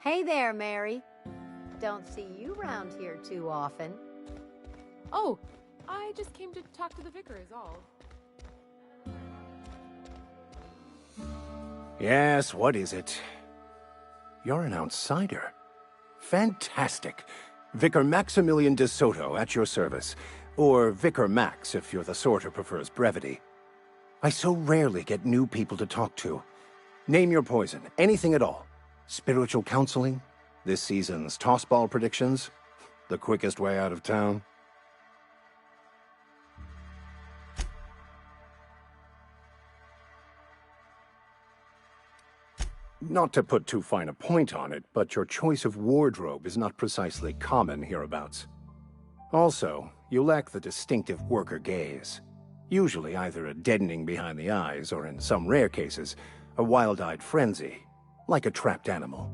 Hey there, Mary. Don't see you round here too often. Oh, I just came to talk to the vicar is all. Yes, what is it? You're an outsider. Fantastic. Vicar Maximilian de Soto at your service. Or Vicar Max if you're the sort who prefers brevity. I so rarely get new people to talk to. Name your poison, anything at all. Spiritual counseling? This season's tossball predictions? The quickest way out of town? Not to put too fine a point on it, but your choice of wardrobe is not precisely common hereabouts. Also, you lack the distinctive worker gaze. Usually either a deadening behind the eyes, or in some rare cases, a wild-eyed frenzy, like a trapped animal.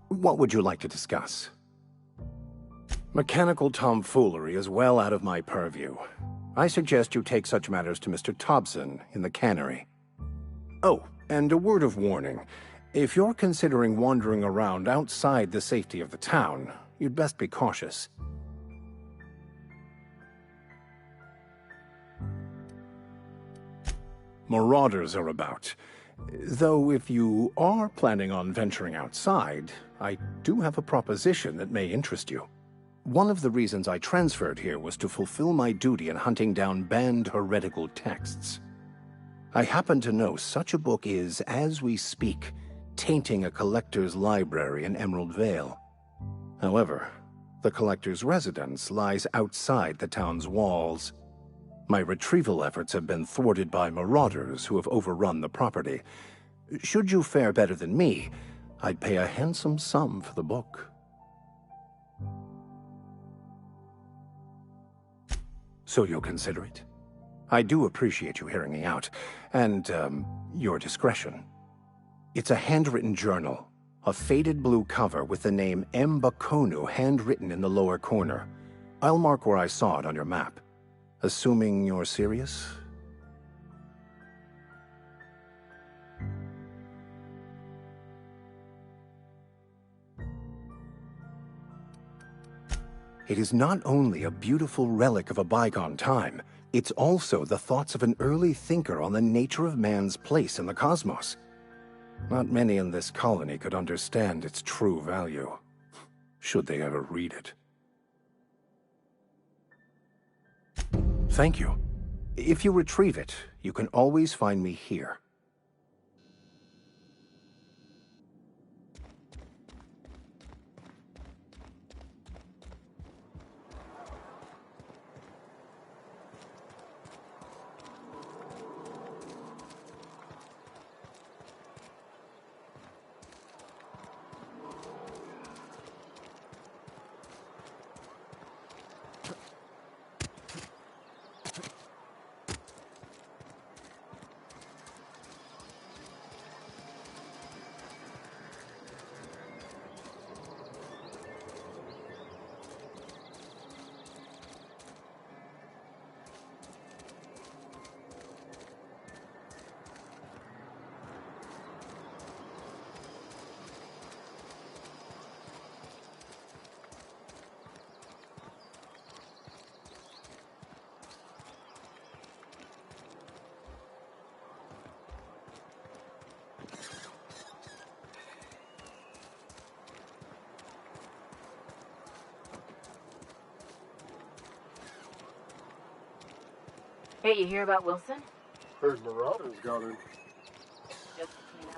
What would you like to discuss? Mechanical tomfoolery is well out of my purview. I suggest you take such matters to Mr. Thompson in the cannery. Oh, and a word of warning. If you're considering wandering around outside the safety of the town, you'd best be cautious. Marauders are about. Though if you are planning on venturing outside, I do have a proposition that may interest you. One of the reasons I transferred here was to fulfill my duty in hunting down banned heretical texts. I happen to know such a book is, as we speak, tainting a collector's library in Emerald Vale. However, the collector's residence lies outside the town's walls. My retrieval efforts have been thwarted by marauders who have overrun the property. Should you fare better than me, I'd pay a handsome sum for the book. So you'll consider it? I do appreciate you hearing me out, and, your discretion. It's a handwritten journal, a faded blue cover with the name M. Bakonu handwritten in the lower corner. I'll mark where I saw it on your map. Assuming you're serious? It is not only a beautiful relic of a bygone time, it's also the thoughts of an early thinker on the nature of man's place in the cosmos. Not many in this colony could understand its true value, should they ever read it. Thank you. If you retrieve it, you can always find me here. Hey, you hear about Wilson? Heard marauders got him. Just between us.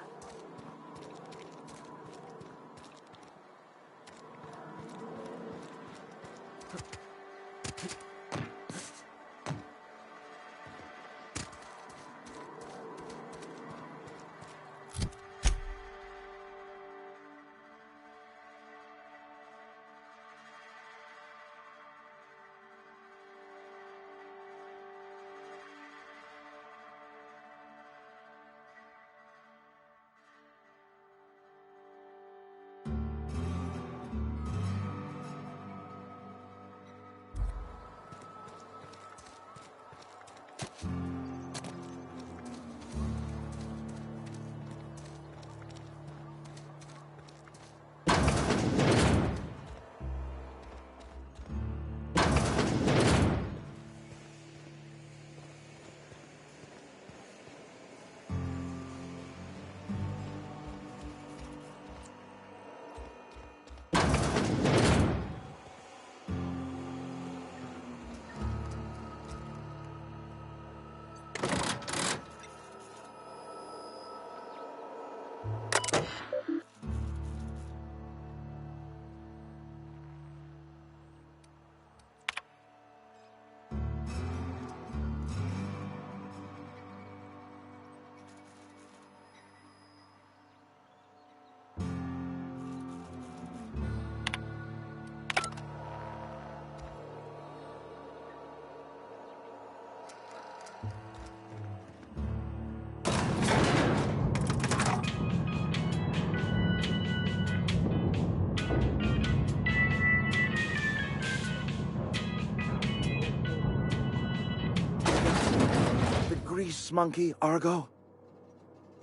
grease monkey, Argo?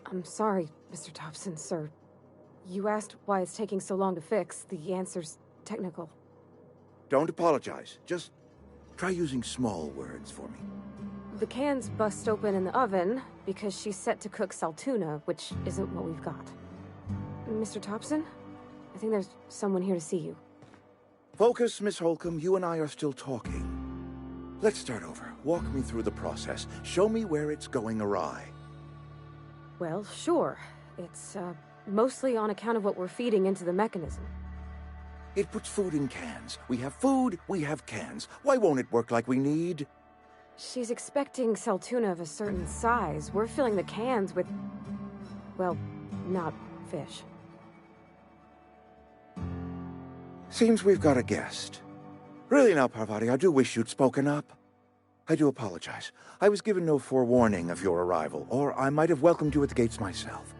I'm sorry, Mr. Thompson, sir. You asked why it's taking so long to fix. The answer's technical. Don't apologize. Just try using small words for me. The cans bust open in the oven because she's set to cook saltuna, which isn't what we've got. Mr. Thompson? I think there's someone here to see you. Focus, Miss Holcomb. You and I are still talking. Let's start over. Walk me through the process. Show me where it's going awry. Well, sure. It's, mostly on account of what we're feeding into the mechanism. It puts food in cans. We have food, we have cans. Why won't it work like we need? She's expecting saltuna of a certain size. We're filling the cans with, well, not fish. Seems we've got a guest. Really now, Parvati, I do wish you'd spoken up. I do apologize. I was given no forewarning of your arrival, or I might have welcomed you at the gates myself.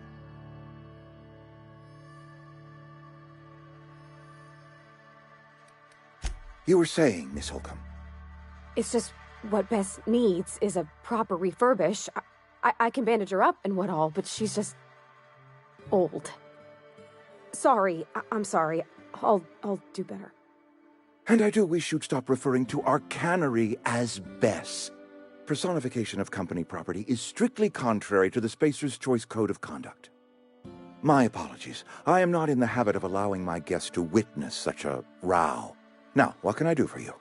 You were saying, Miss Holcomb. It's just what Bess needs is a proper refurbish. I can bandage her up and what all, but she's just old. Sorry, I'm sorry. I'll do better. And I do wish you'd stop referring to our cannery as Bess. Personification of company property is strictly contrary to the Spacer's Choice Code of Conduct. My apologies. I am not in the habit of allowing my guests to witness such a row. Now, what can I do for you?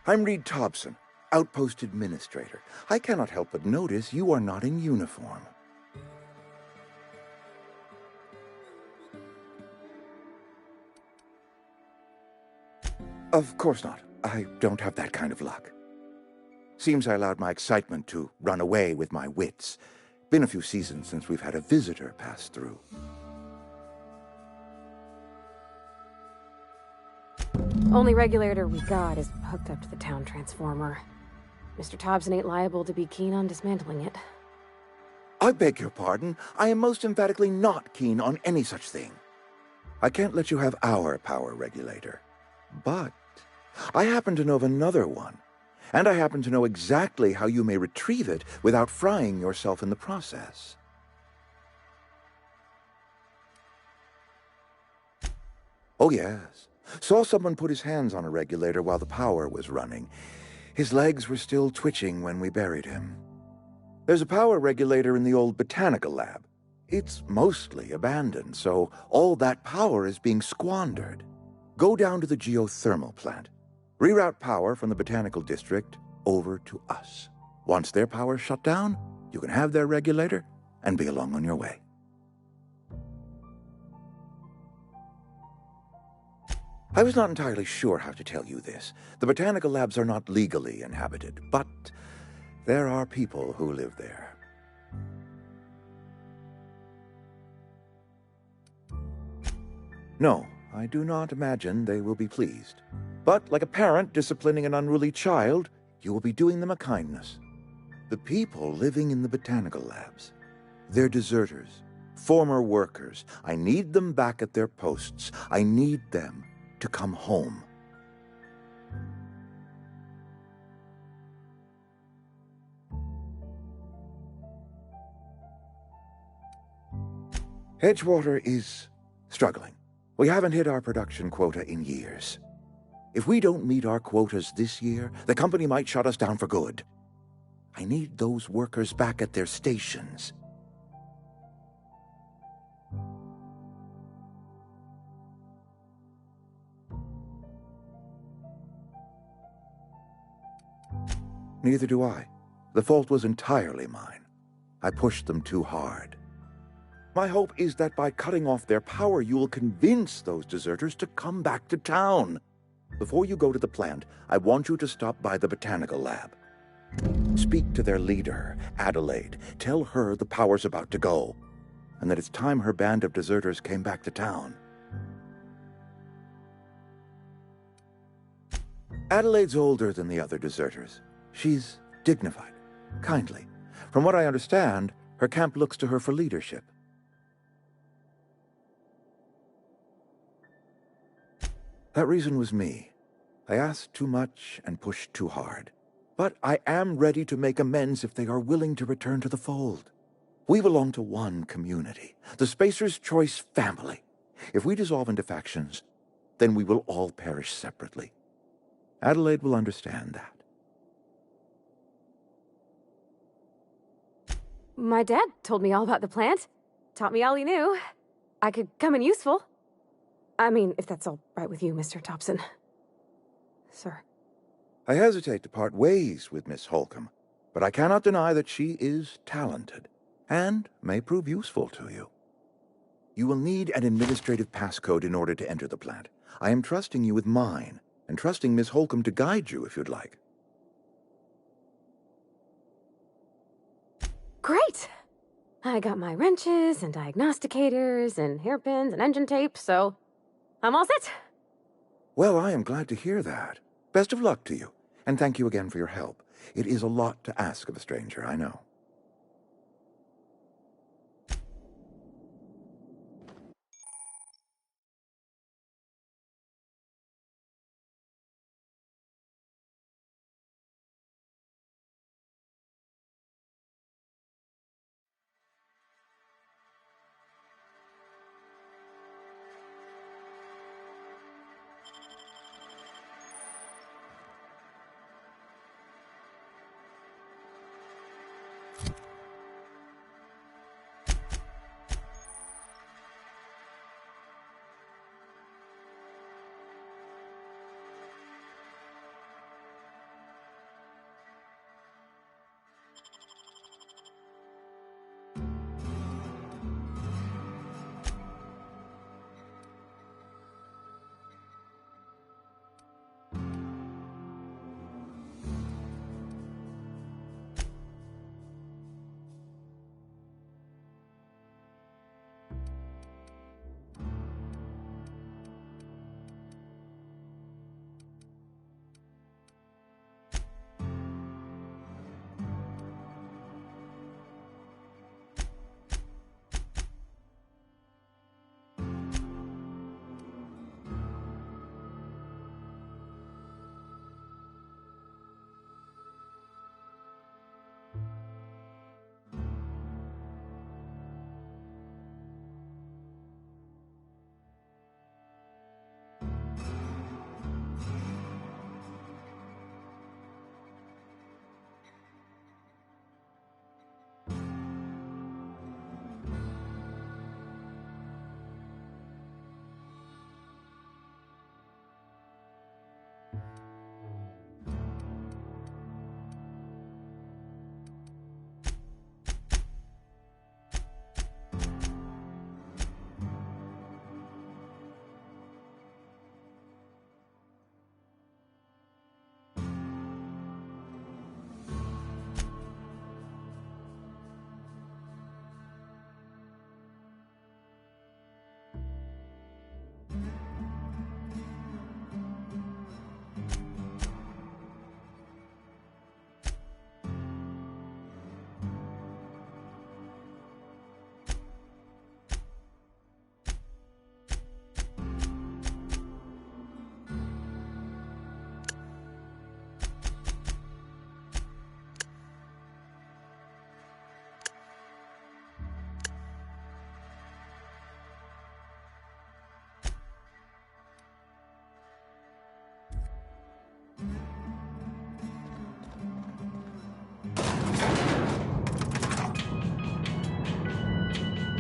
I'm Reed Thompson, Outpost Administrator. I cannot help but notice you are not in uniform. Of course not. I don't have that kind of luck. Seems I allowed my excitement to run away with my wits. Been a few seasons since we've had a visitor pass through. Only regulator we got is hooked up to the town transformer. Mr. Thompson ain't liable to be keen on dismantling it. I beg your pardon. I am most emphatically not keen on any such thing. I can't let you have our power regulator. But I happen to know of another one. And I happen to know exactly how you may retrieve it without frying yourself in the process. Oh, yes. Saw someone put his hands on a regulator while the power was running. His legs were still twitching when we buried him. There's a power regulator in the old botanical lab. It's mostly abandoned, so all that power is being squandered. Go down to the geothermal plant. Reroute power from the botanical district over to us. Once their power's shut down, you can have their regulator and be along on your way. I was not entirely sure how to tell you this. The botanical labs are not legally inhabited, but there are people who live there. No, I do not imagine they will be pleased. But like a parent disciplining an unruly child, you will be doing them a kindness. The people living in the botanical labs, they're deserters, former workers. I need them back at their posts. I need them to come home. Edgewater is struggling. We haven't hit our production quota in years. If we don't meet our quotas this year, the company might shut us down for good. I need those workers back at their stations. Neither do I. The fault was entirely mine. I pushed them too hard. My hope is that by cutting off their power, you will convince those deserters to come back to town. Before you go to the plant, I want you to stop by the botanical lab. Speak to their leader, Adelaide. Tell her the power's about to go, and that it's time her band of deserters came back to town. Adelaide's older than the other deserters. She's dignified, kindly. From what I understand, her camp looks to her for leadership. That reason was me. I asked too much and pushed too hard. But I am ready to make amends if they are willing to return to the fold. We belong to one community, the Spacer's Choice family. If we dissolve into factions, then we will all perish separately. Adelaide will understand that. My dad told me all about the plant. Taught me all he knew. I could come in useful. I mean, if that's all right with you, Mr. Thompson. Sir. I hesitate to part ways with Miss Holcomb, but I cannot deny that she is talented and may prove useful to you. You will need an administrative passcode in order to enter the plant. I am trusting you with mine, and trusting Miss Holcomb to guide you if you'd like. Great! I got my wrenches and diagnosticators and hairpins and engine tape, so I'm all set. Well, I am glad to hear that. Best of luck to you, and thank you again for your help. It is a lot to ask of a stranger, I know.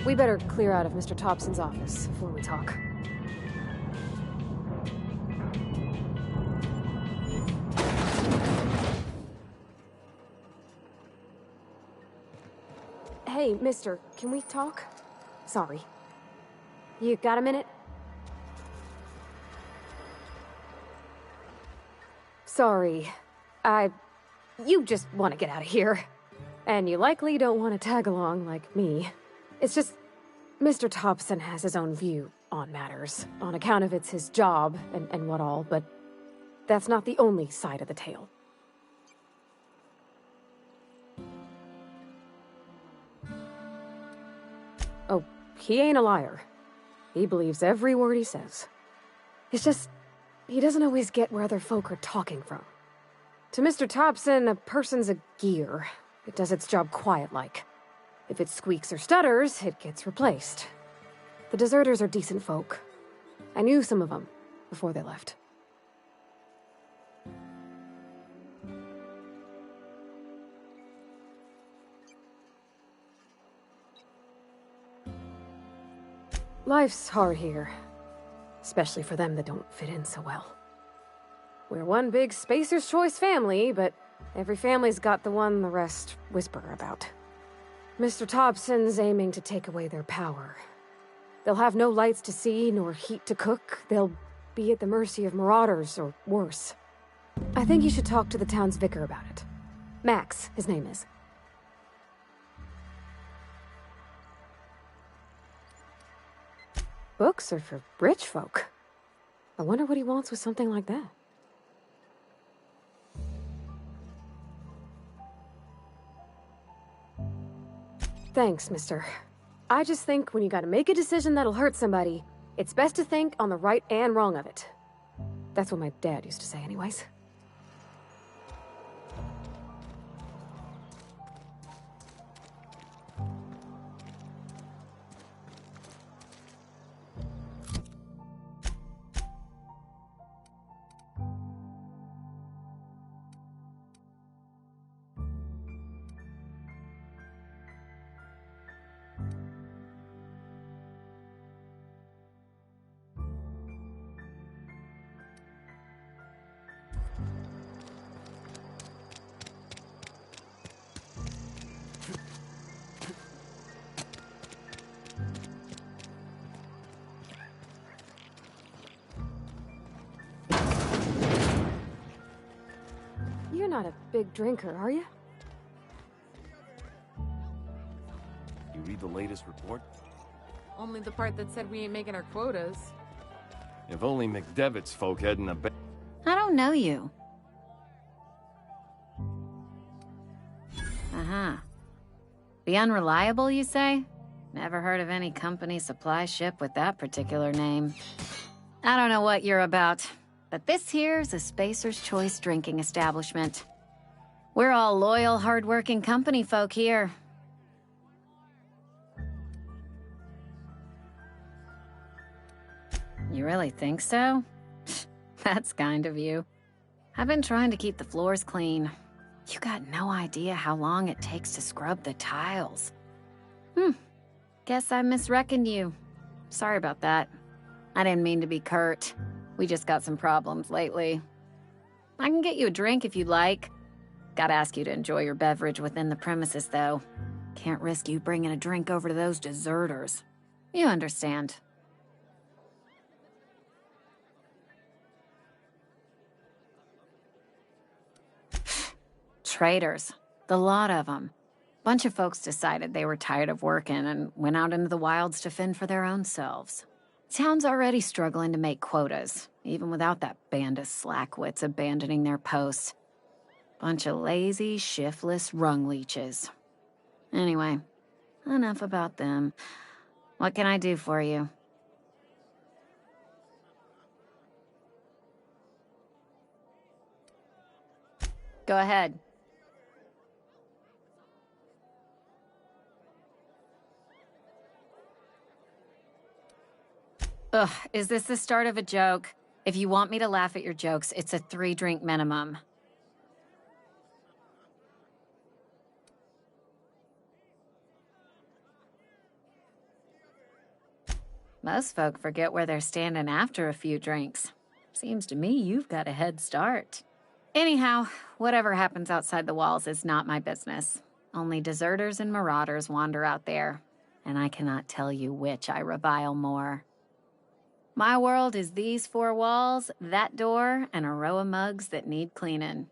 We better clear out of Mr. Thompson's office before we talk. Hey, mister, can we talk? Sorry. You got a minute? Sorry. You just want to get out of here. And you likely don't want to tag along like me. It's just, Mr. Thompson has his own view on matters, on account of it's his job and what all, but that's not the only side of the tale. Oh, he ain't a liar. He believes every word he says. It's just, he doesn't always get where other folk are talking from. To Mr. Thompson, a person's a gear. It does its job quiet-like. If it squeaks or stutters, it gets replaced. The deserters are decent folk. I knew some of them before they left. Life's hard here, especially for them that don't fit in so well. We're one big Spacer's Choice family, but every family's got the one the rest whisper about. Mr. Thompson's aiming to take away their power. They'll have no lights to see, nor heat to cook. They'll be at the mercy of marauders, or worse. I think you should talk to the town's vicar about it. Max, his name is. Books are for rich folk. I wonder what he wants with something like that. Thanks, mister. I just think when you gotta make a decision that'll hurt somebody, it's best to think on the right and wrong of it. That's what my dad used to say anyways. You're not a big drinker, are you? You read the latest report? Only the part that said we ain't making our quotas. If only McDevitt's folk hadn't I don't know you. Uh-huh. The Unreliable, you say? Never heard of any company supply ship with that particular name. I don't know what you're about, but this here's a Spacer's Choice drinking establishment. We're all loyal, hard-working company folk here. You really think so? That's kind of you. I've been trying to keep the floors clean. You got no idea how long it takes to scrub the tiles. Guess I misreckoned you. Sorry about that. I didn't mean to be curt. We just got some problems lately. I can get you a drink if you'd like. Gotta ask you to enjoy your beverage within the premises, though. Can't risk you bringing a drink over to those deserters. You understand. Traitors. The lot of them. Bunch of folks decided they were tired of working and went out into the wilds to fend for their own selves. Town's already struggling to make quotas, even without that band of slackwits abandoning their posts. Bunch of lazy, shiftless rung leeches. Anyway, enough about them. What can I do for you? Go ahead. Ugh, is this the start of a joke? If you want me to laugh at your jokes, it's a 3-drink minimum. Most folk forget where they're standing after a few drinks. Seems to me you've got a head start. Anyhow, whatever happens outside the walls is not my business. Only deserters and marauders wander out there, and I cannot tell you which I revile more. My world is these 4 walls, that door, and a row of mugs that need cleaning.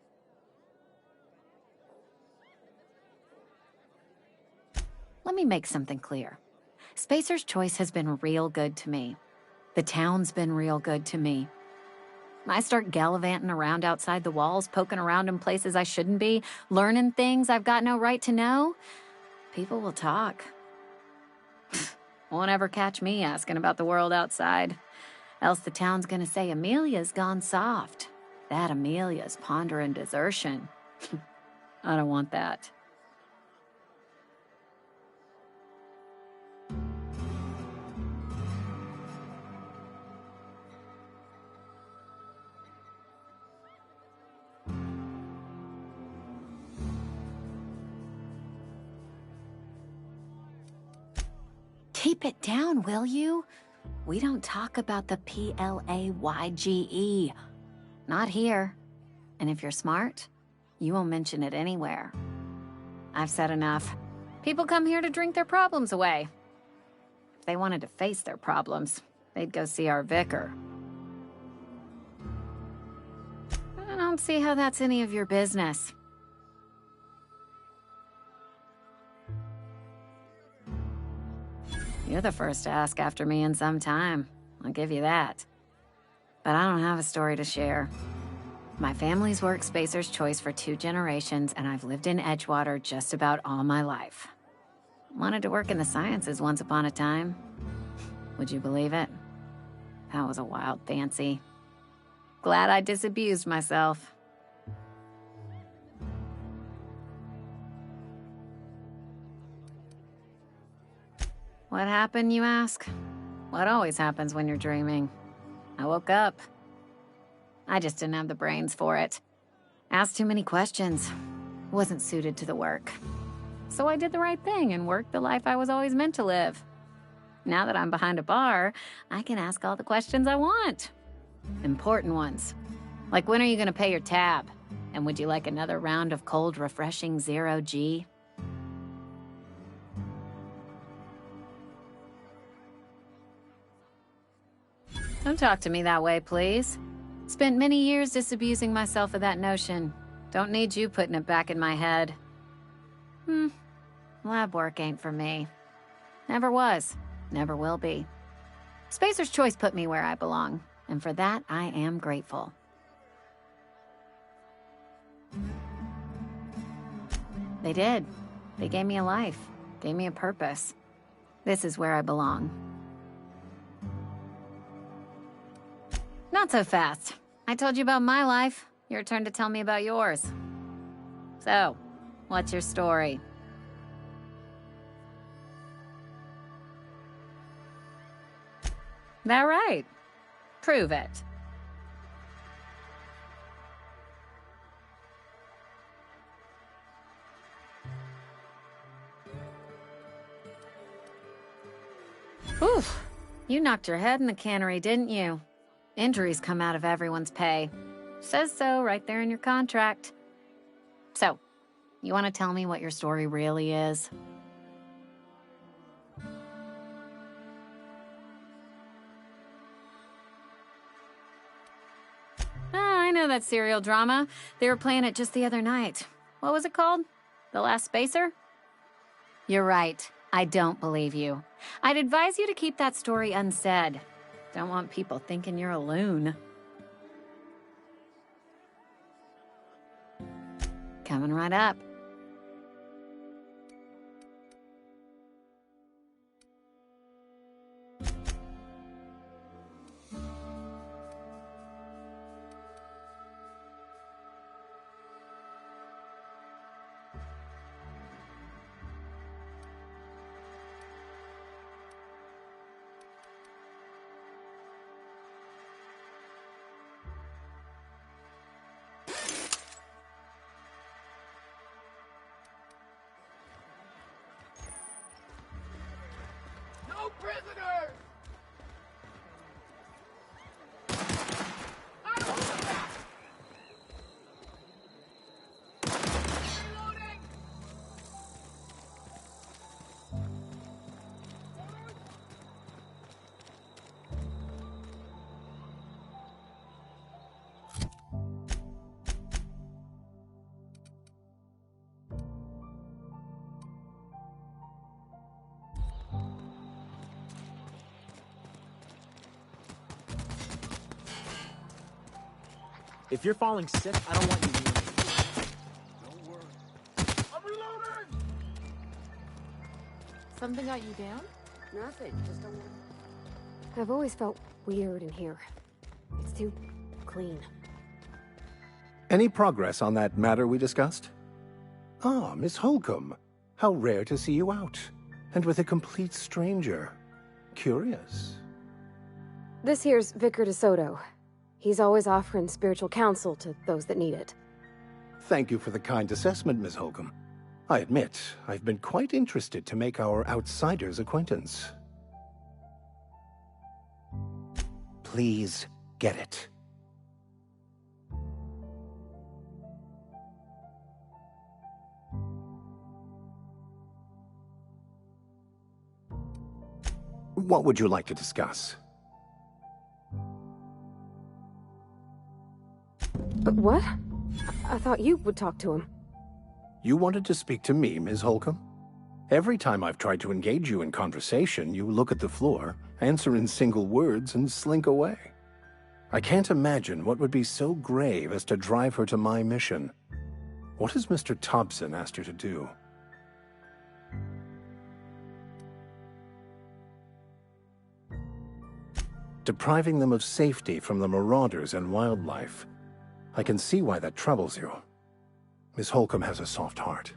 Let me make something clear. Spacer's Choice has been real good to me. The town's been real good to me. I start gallivanting around outside the walls, poking around in places I shouldn't be, learning things I've got no right to know. People will talk. Won't ever catch me asking about the world outside. Else the town's gonna say Amelia's gone soft. That Amelia's pondering desertion. I don't want that. Keep it down, will you? We don't talk about the PLAYGE. Not here. And if you're smart, you won't mention it anywhere. I've said enough. People come here to drink their problems away. If they wanted to face their problems, they'd go see our vicar. I don't see how that's any of your business. You're the first to ask after me in some time. I'll give you that. But I don't have a story to share. My family's worked Spacer's Choice for 2 generations, and I've lived in Edgewater just about all my life. Wanted to work in the sciences once upon a time. Would you believe it? That was a wild fancy. Glad I disabused myself. What happened, you ask? What always happens when you're dreaming. I woke up. I just didn't have the brains for it. Asked too many questions. Wasn't suited to the work. So I did the right thing and worked the life I was always meant to live. Now that I'm behind a bar, I can ask all the questions I want. Important ones. Like, when are you gonna pay your tab? And would you like another round of cold, refreshing 0G? Don't talk to me that way, please. Spent many years disabusing myself of that notion. Don't need you putting it back in my head. Lab work ain't for me. Never was. Never will be. Spacer's Choice put me where I belong, and for that, I am grateful. They did. They gave me a life. Gave me a purpose. This is where I belong. Not so fast. I told you about my life. Your turn to tell me about yours. So, what's your story? That right? Prove it. Oof. You knocked your head in the cannery, didn't you? Injuries come out of everyone's pay. Says so right there in your contract. So, you want to tell me what your story really is? I know that serial drama. They were playing it just the other night. What was it called? The Last Spacer? You're right. I don't believe you. I'd advise you to keep that story unsaid. Don't want people thinking you're a loon. Coming right up. No prisoners! If you're falling sick, I don't want you near me. Don't worry. I'm reloading! Something got you down? Nothing. Just don't worry. I've always felt weird in here. It's too clean. Any progress on that matter we discussed? Ah, Miss Holcomb. How rare to see you out. And with a complete stranger. Curious. This here's Vicar DeSoto. He's always offering spiritual counsel to those that need it. Thank you for the kind assessment, Miss Holcomb. I admit, I've been quite interested to make our outsider's acquaintance. Please get it. What would you like to discuss? What? I thought you would talk to him. You wanted to speak to me, Ms. Holcomb? Every time I've tried to engage you in conversation, you look at the floor, answer in single words, and slink away. I can't imagine what would be so grave as to drive her to my mission. What has Mr. Thompson asked her to do? Depriving them of safety from the marauders and wildlife. I can see why that troubles you. Miss Holcomb has a soft heart.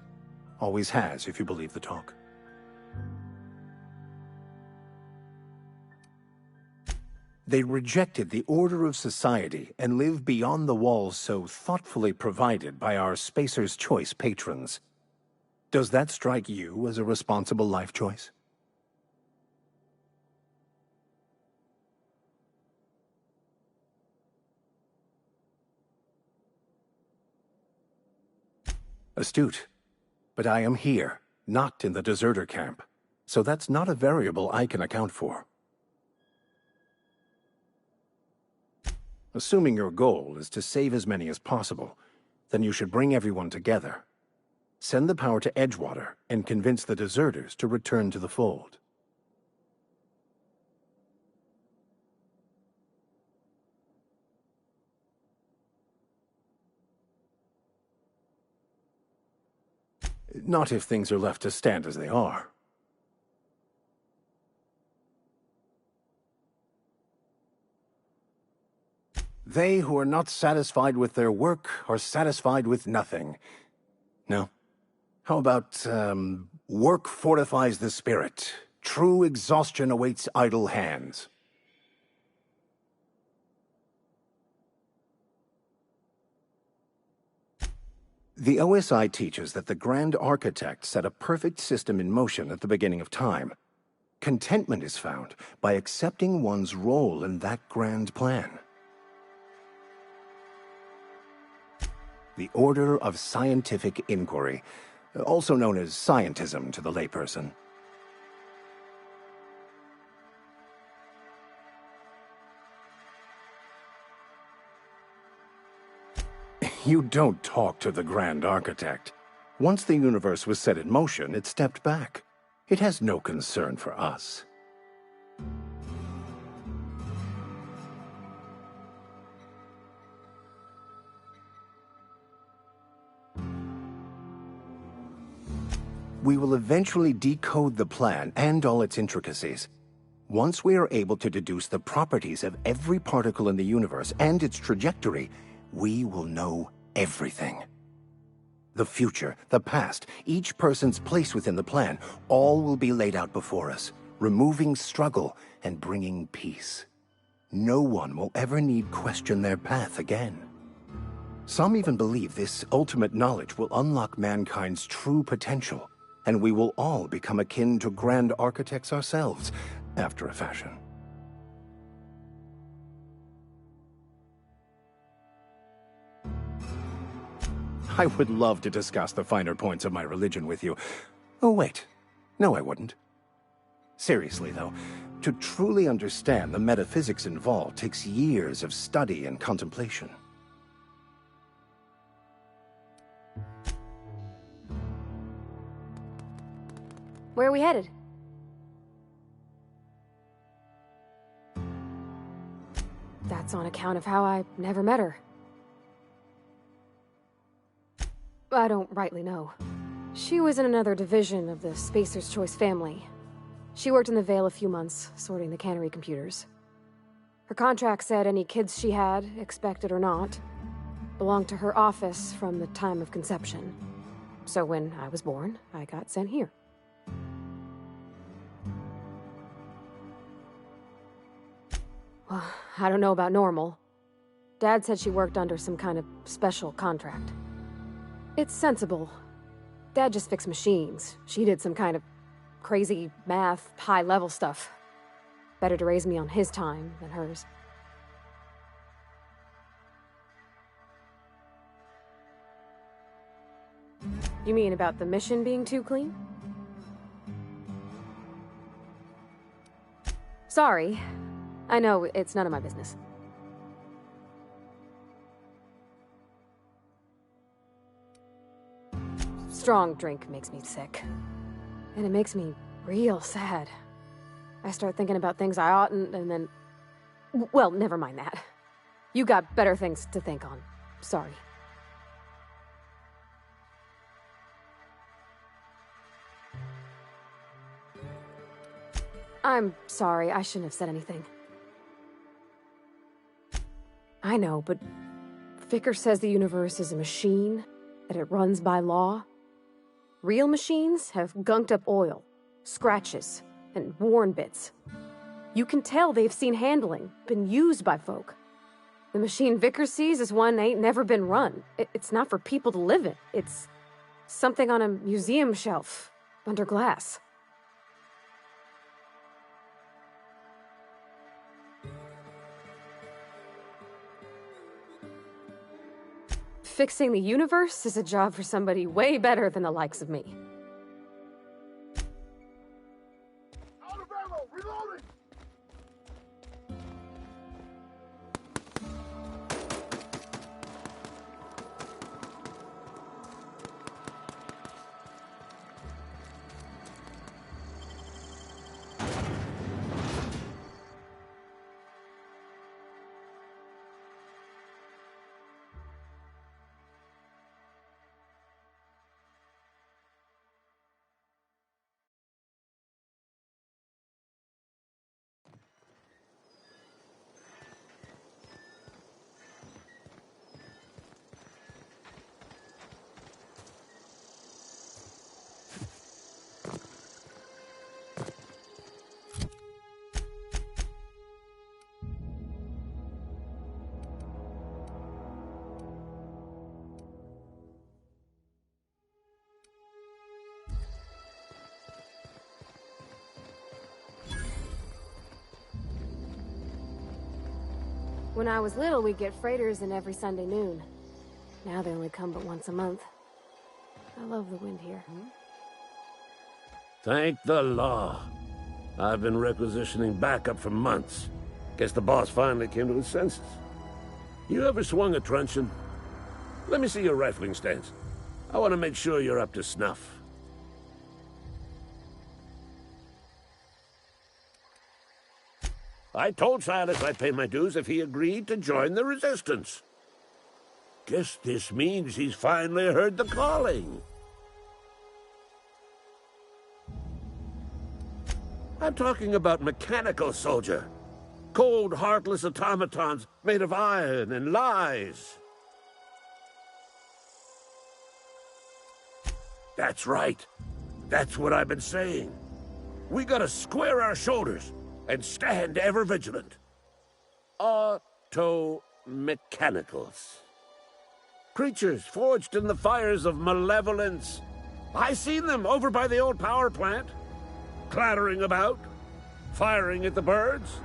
Always has, if you believe the talk. They rejected the order of society and live beyond the walls so thoughtfully provided by our Spacer's Choice patrons. Does that strike you as a responsible life choice? Astute. But I am here, not in the deserter camp. So that's not a variable I can account for. Assuming your goal is to save as many as possible, then you should bring everyone together. Send the power to Edgewater and convince the deserters to return to the fold. Not if things are left to stand as they are. They who are not satisfied with their work are satisfied with nothing. No? How about, work fortifies the spirit. True exhaustion awaits idle hands. The OSI teaches that the Grand Architect set a perfect system in motion at the beginning of time. Contentment is found by accepting one's role in that grand plan. The Order of Scientific Inquiry, also known as scientism to the layperson. You don't talk to the Grand Architect. Once the universe was set in motion, it stepped back. It has no concern for us. We will eventually decode the plan and all its intricacies. Once we are able to deduce the properties of every particle in the universe and its trajectory, we will know everything. The future, the past, each person's place within the plan, all will be laid out before us, removing struggle and bringing peace. No one will ever need question their path again. Some even believe this ultimate knowledge will unlock mankind's true potential, and we will all become akin to Grand Architects ourselves, after a fashion. I would love to discuss the finer points of my religion with you. Oh, wait. No, I wouldn't. Seriously, though, to truly understand the metaphysics involved takes years of study and contemplation. Where are we headed? That's on account of how I never met her. I don't rightly know. She was in another division of the Spacer's Choice family. She worked in the Vale a few months, sorting the cannery computers. Her contract said any kids she had, expected or not, belonged to her office from the time of conception. So when I was born, I got sent here. Well, I don't know about normal. Dad said she worked under some kind of special contract. It's sensible. Dad just fixed machines. She did some kind of crazy math, high-level stuff. Better to raise me on his time than hers. You mean about the mission being too clean? Sorry. I know, it's none of my business. Strong drink makes me sick. And it makes me real sad. I start thinking about things I oughtn't, and then... Well, never mind that. You got better things to think on. Sorry. I'm sorry, I shouldn't have said anything. I know, but Vicker says the universe is a machine, that it runs by law. Real machines have gunked up oil, scratches, and worn bits. You can tell they've seen handling, been used by folk. The machine Vicker sees is one ain't never been run. It's not for people to live in. It's something on a museum shelf, under glass. Fixing the universe is a job for somebody way better than the likes of me. Out of ammo! Reloading! When I was little, we'd get freighters in every Sunday noon. Now they only come but once a month. I love the wind here. Thank the law. I've been requisitioning backup for months. Guess the boss finally came to his senses. You ever swung a truncheon? Let me see your rifling stance. I want to make sure you're up to snuff. I told Silas I'd pay my dues if he agreed to join the Resistance. Guess this means he's finally heard the calling. I'm talking about mechanical soldier. Cold, heartless automatons made of iron and lies. That's right. That's what I've been saying. We gotta square our shoulders and stand ever vigilant. Auto-mechanicals. Creatures forged in the fires of malevolence. I seen them over by the old power plant, clattering about, firing at the birds,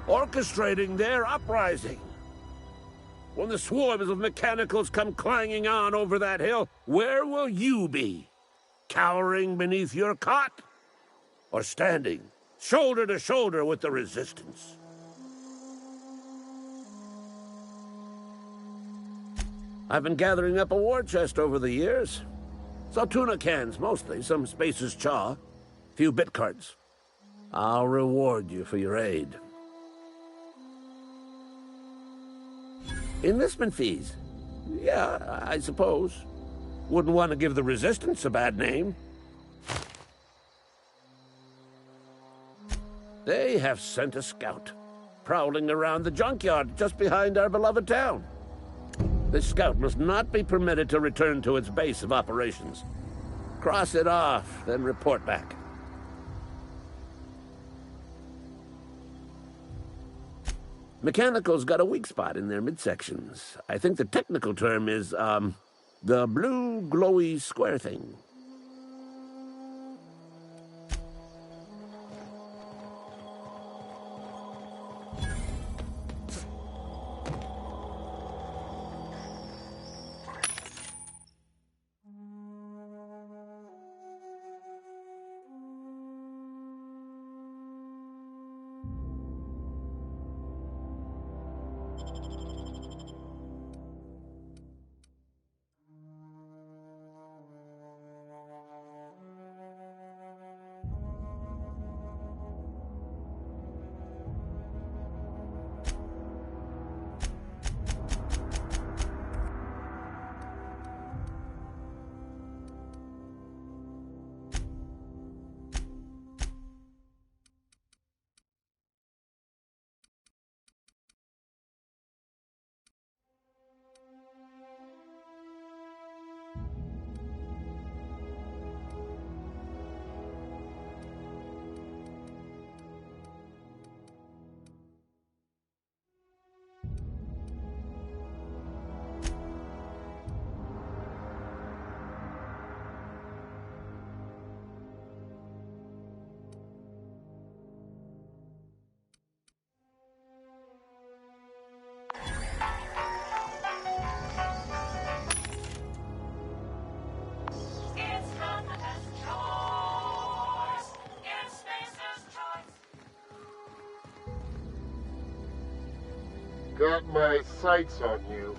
orchestrating their uprising. When the swarms of mechanicals come clanging on over that hill, where will you be? Cowering beneath your cot? Or standing shoulder to shoulder with the Resistance? I've been gathering up a war chest over the years. Saw tuna cans, mostly, some Spacer's chaw, few bit cards. I'll reward you for your aid. Enlistment fees? Yeah, I suppose. Wouldn't want to give the Resistance a bad name. They have sent a scout, prowling around the junkyard just behind our beloved town. This scout must not be permitted to return to its base of operations. Cross it off, then report back. Mechanical's got a weak spot in their midsections. I think the technical term is, the blue glowy square thing. Got my sights on you.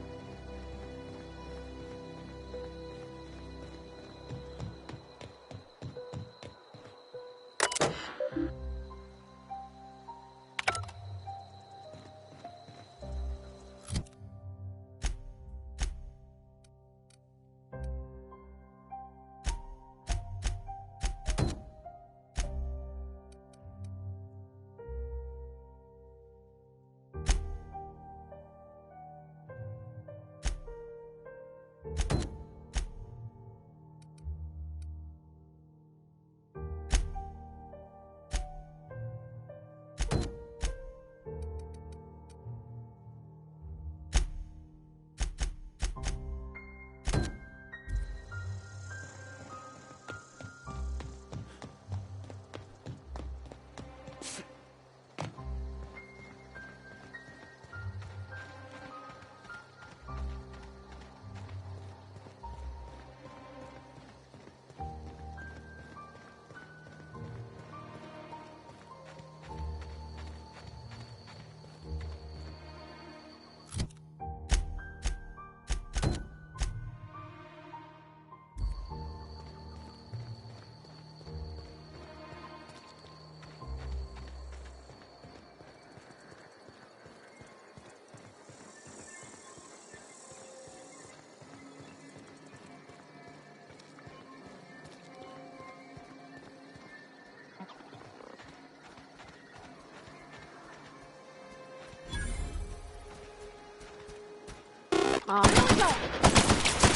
Oh, here we go!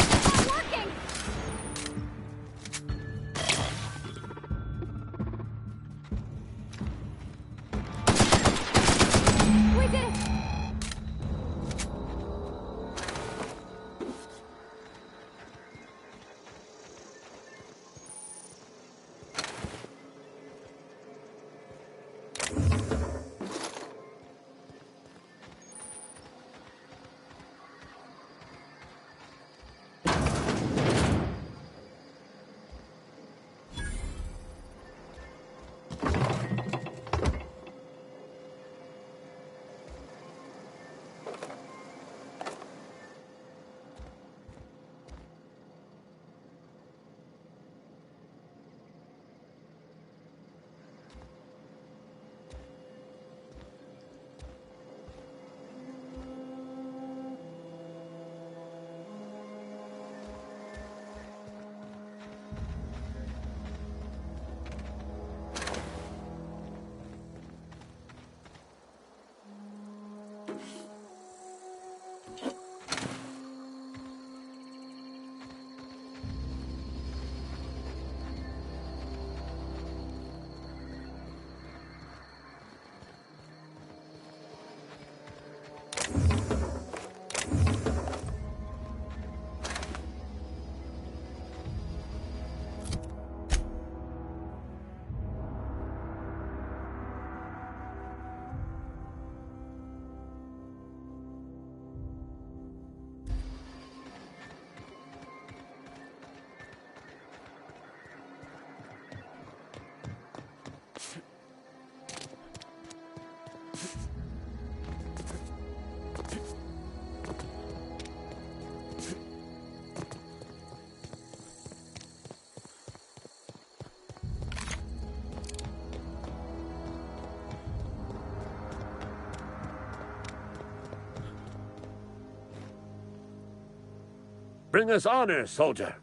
It's not working! We did it! Bring us honor, soldier.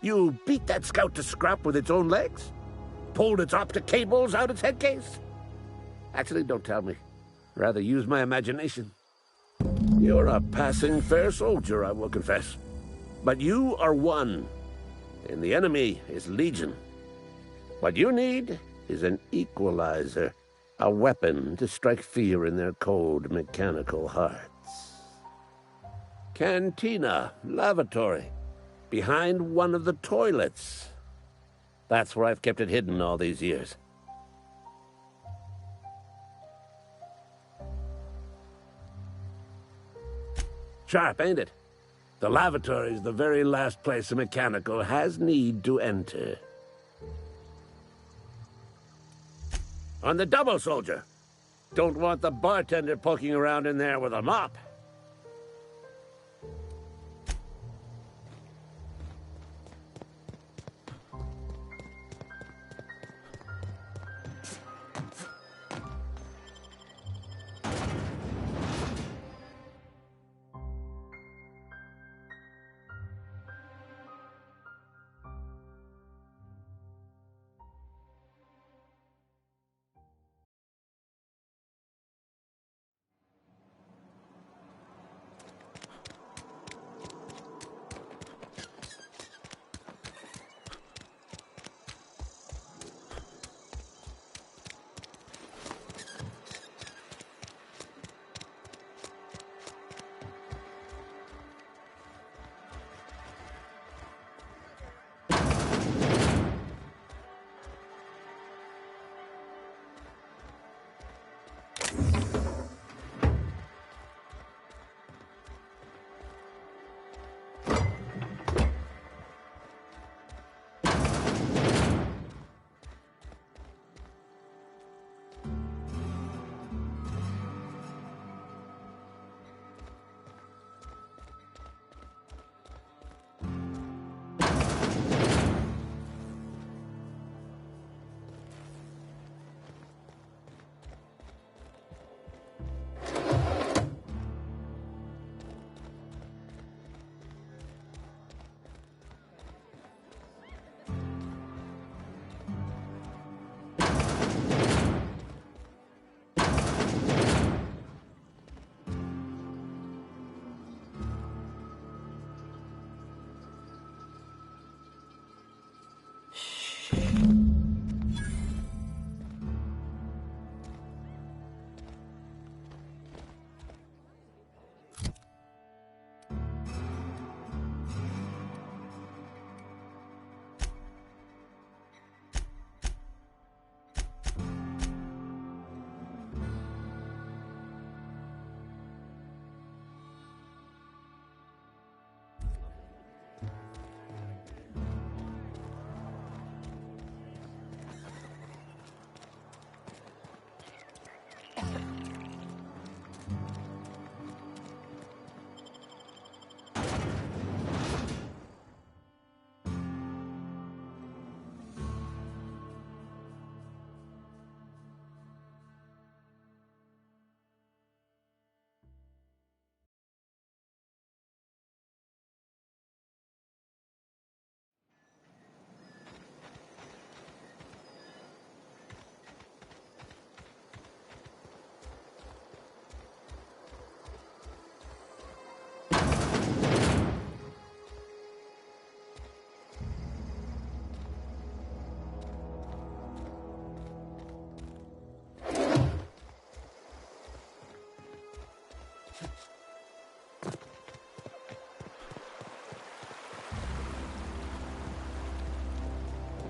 You beat that scout to scrap with its own legs? Pulled its optic cables out its head case? Actually, don't tell me. Rather use my imagination. You're a passing fair soldier, I will confess. But you are one, and the enemy is legion. What you need is an equalizer, a weapon to strike fear in their cold, mechanical hearts. Cantina, lavatory, behind one of the toilets. That's where I've kept it hidden all these years. Sharp, ain't it? The lavatory is the very last place a mechanical has need to enter. On the double, soldier. Don't want the bartender poking around in there with a mop.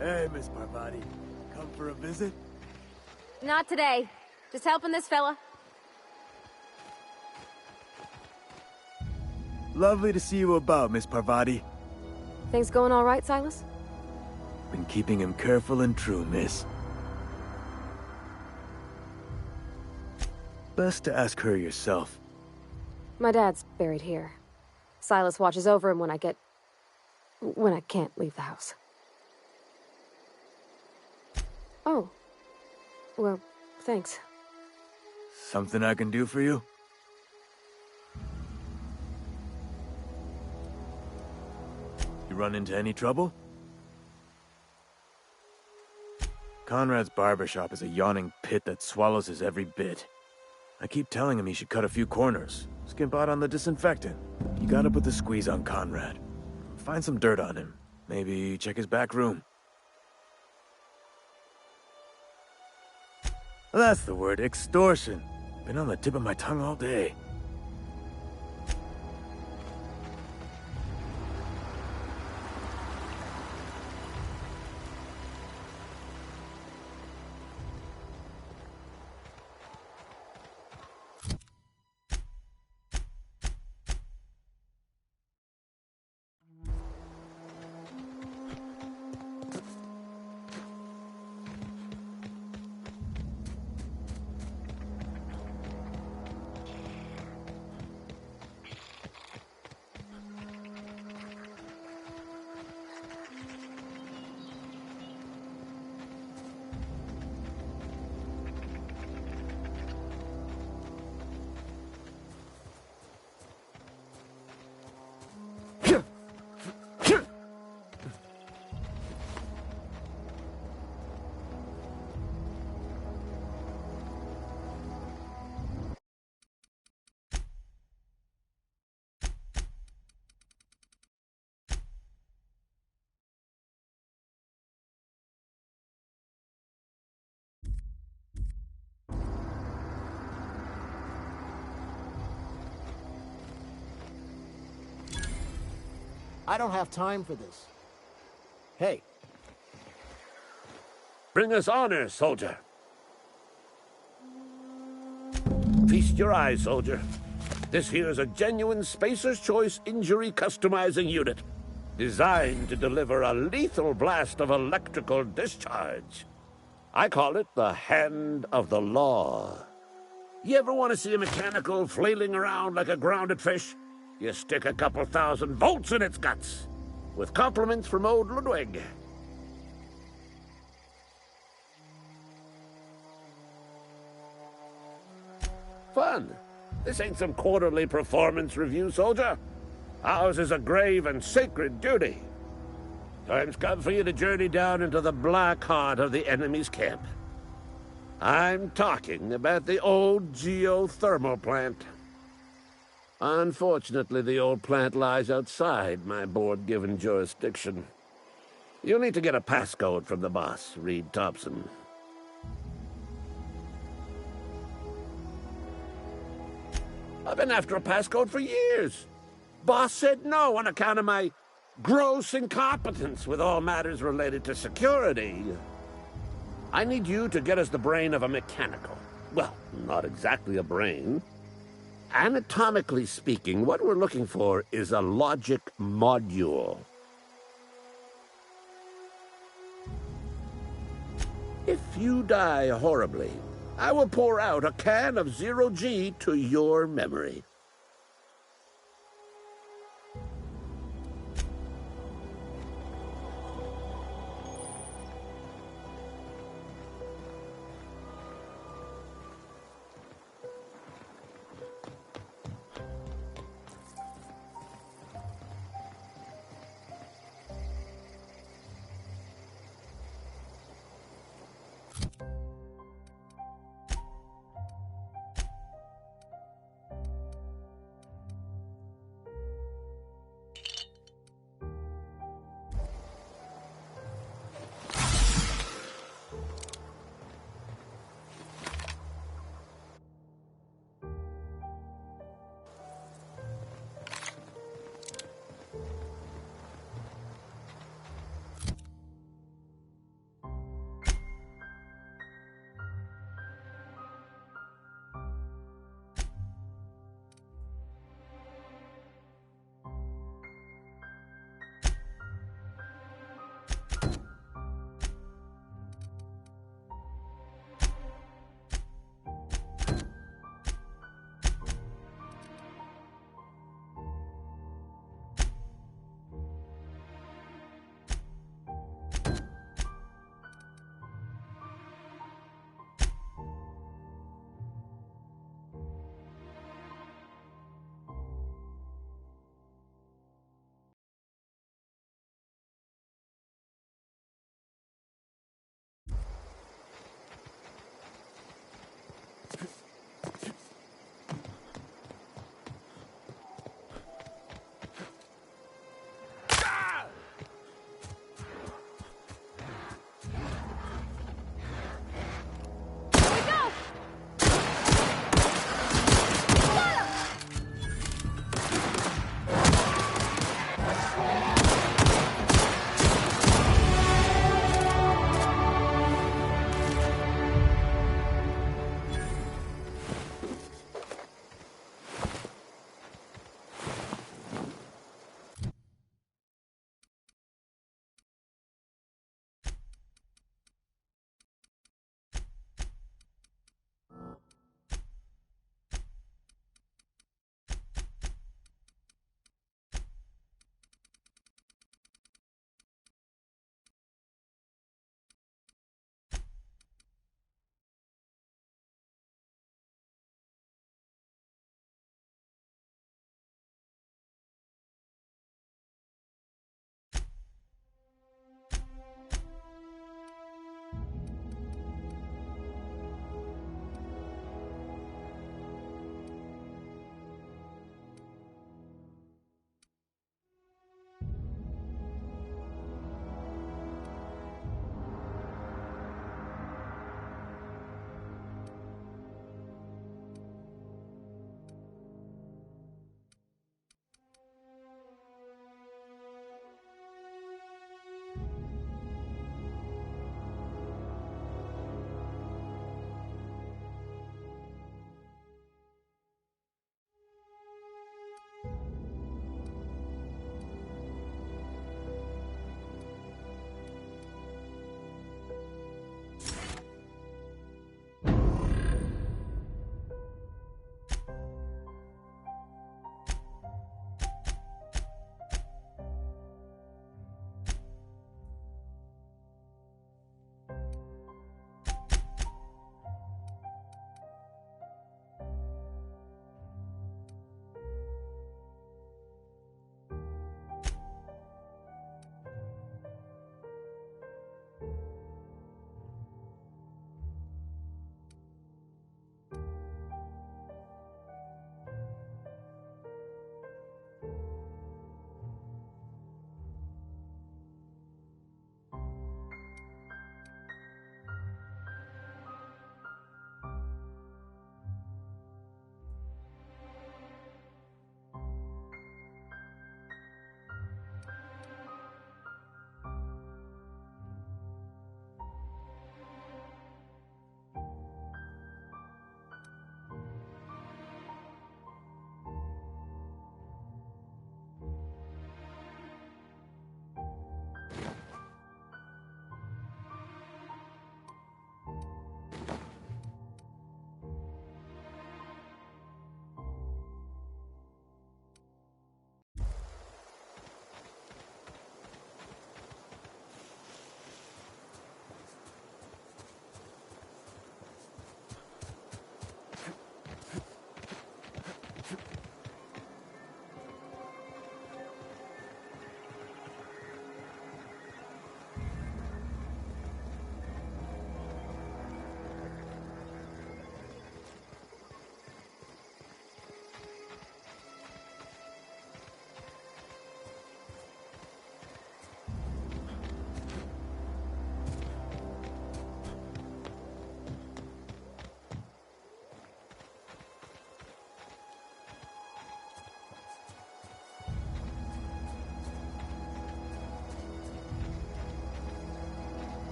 Hey, Miss Parvati. Come for a visit? Not today. Just helping this fella. Lovely to see you about, Miss Parvati. Things going all right, Silas? Been keeping him careful and true, miss. Best to ask her yourself. My dad's buried here. Silas watches over him when I can't leave the house. Oh. Well, thanks. Something I can do for you? You run into any trouble? Conrad's barbershop is a yawning pit that swallows his every bit. I keep telling him he should cut a few corners, skimp out on the disinfectant. You gotta put the squeeze on Conrad. Find some dirt on him. Maybe check his back room. That's the word, extortion. Been on the tip of my tongue all day. I don't have time for this. Hey. Bring us honor, soldier. Feast your eyes, soldier. This here's a genuine Spacer's Choice injury customizing unit, designed to deliver a lethal blast of electrical discharge. I call it the Hand of the Law. You ever want to see a mechanical flailing around like a grounded fish? You stick a couple thousand volts in its guts. With compliments from old Ludwig. Fun. This ain't some quarterly performance review, soldier. Ours is a grave and sacred duty. Time's come for you to journey down into the black heart of the enemy's camp. I'm talking about the old geothermal plant. Unfortunately, the old plant lies outside my board-given jurisdiction. You'll need to get a passcode from the boss, Reed Thompson. I've been after a passcode for years. Boss said no on account of my gross incompetence with all matters related to security. I need you to get us the brain of a mechanical. Well, not exactly a brain. Anatomically speaking, what we're looking for is a logic module. If you die horribly, I will pour out a can of 0G to your memory.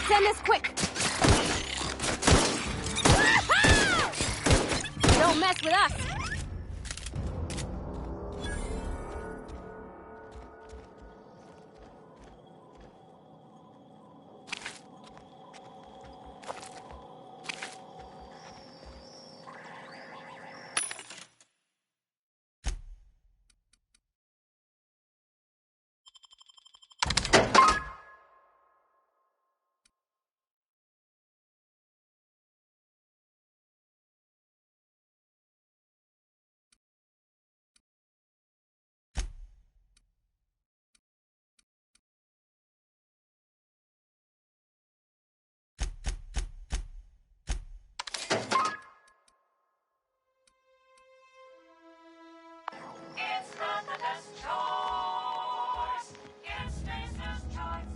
Let's end this quick! Don't mess with us! It's not the best choice. It's Stacy's choice.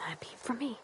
That'd be for me.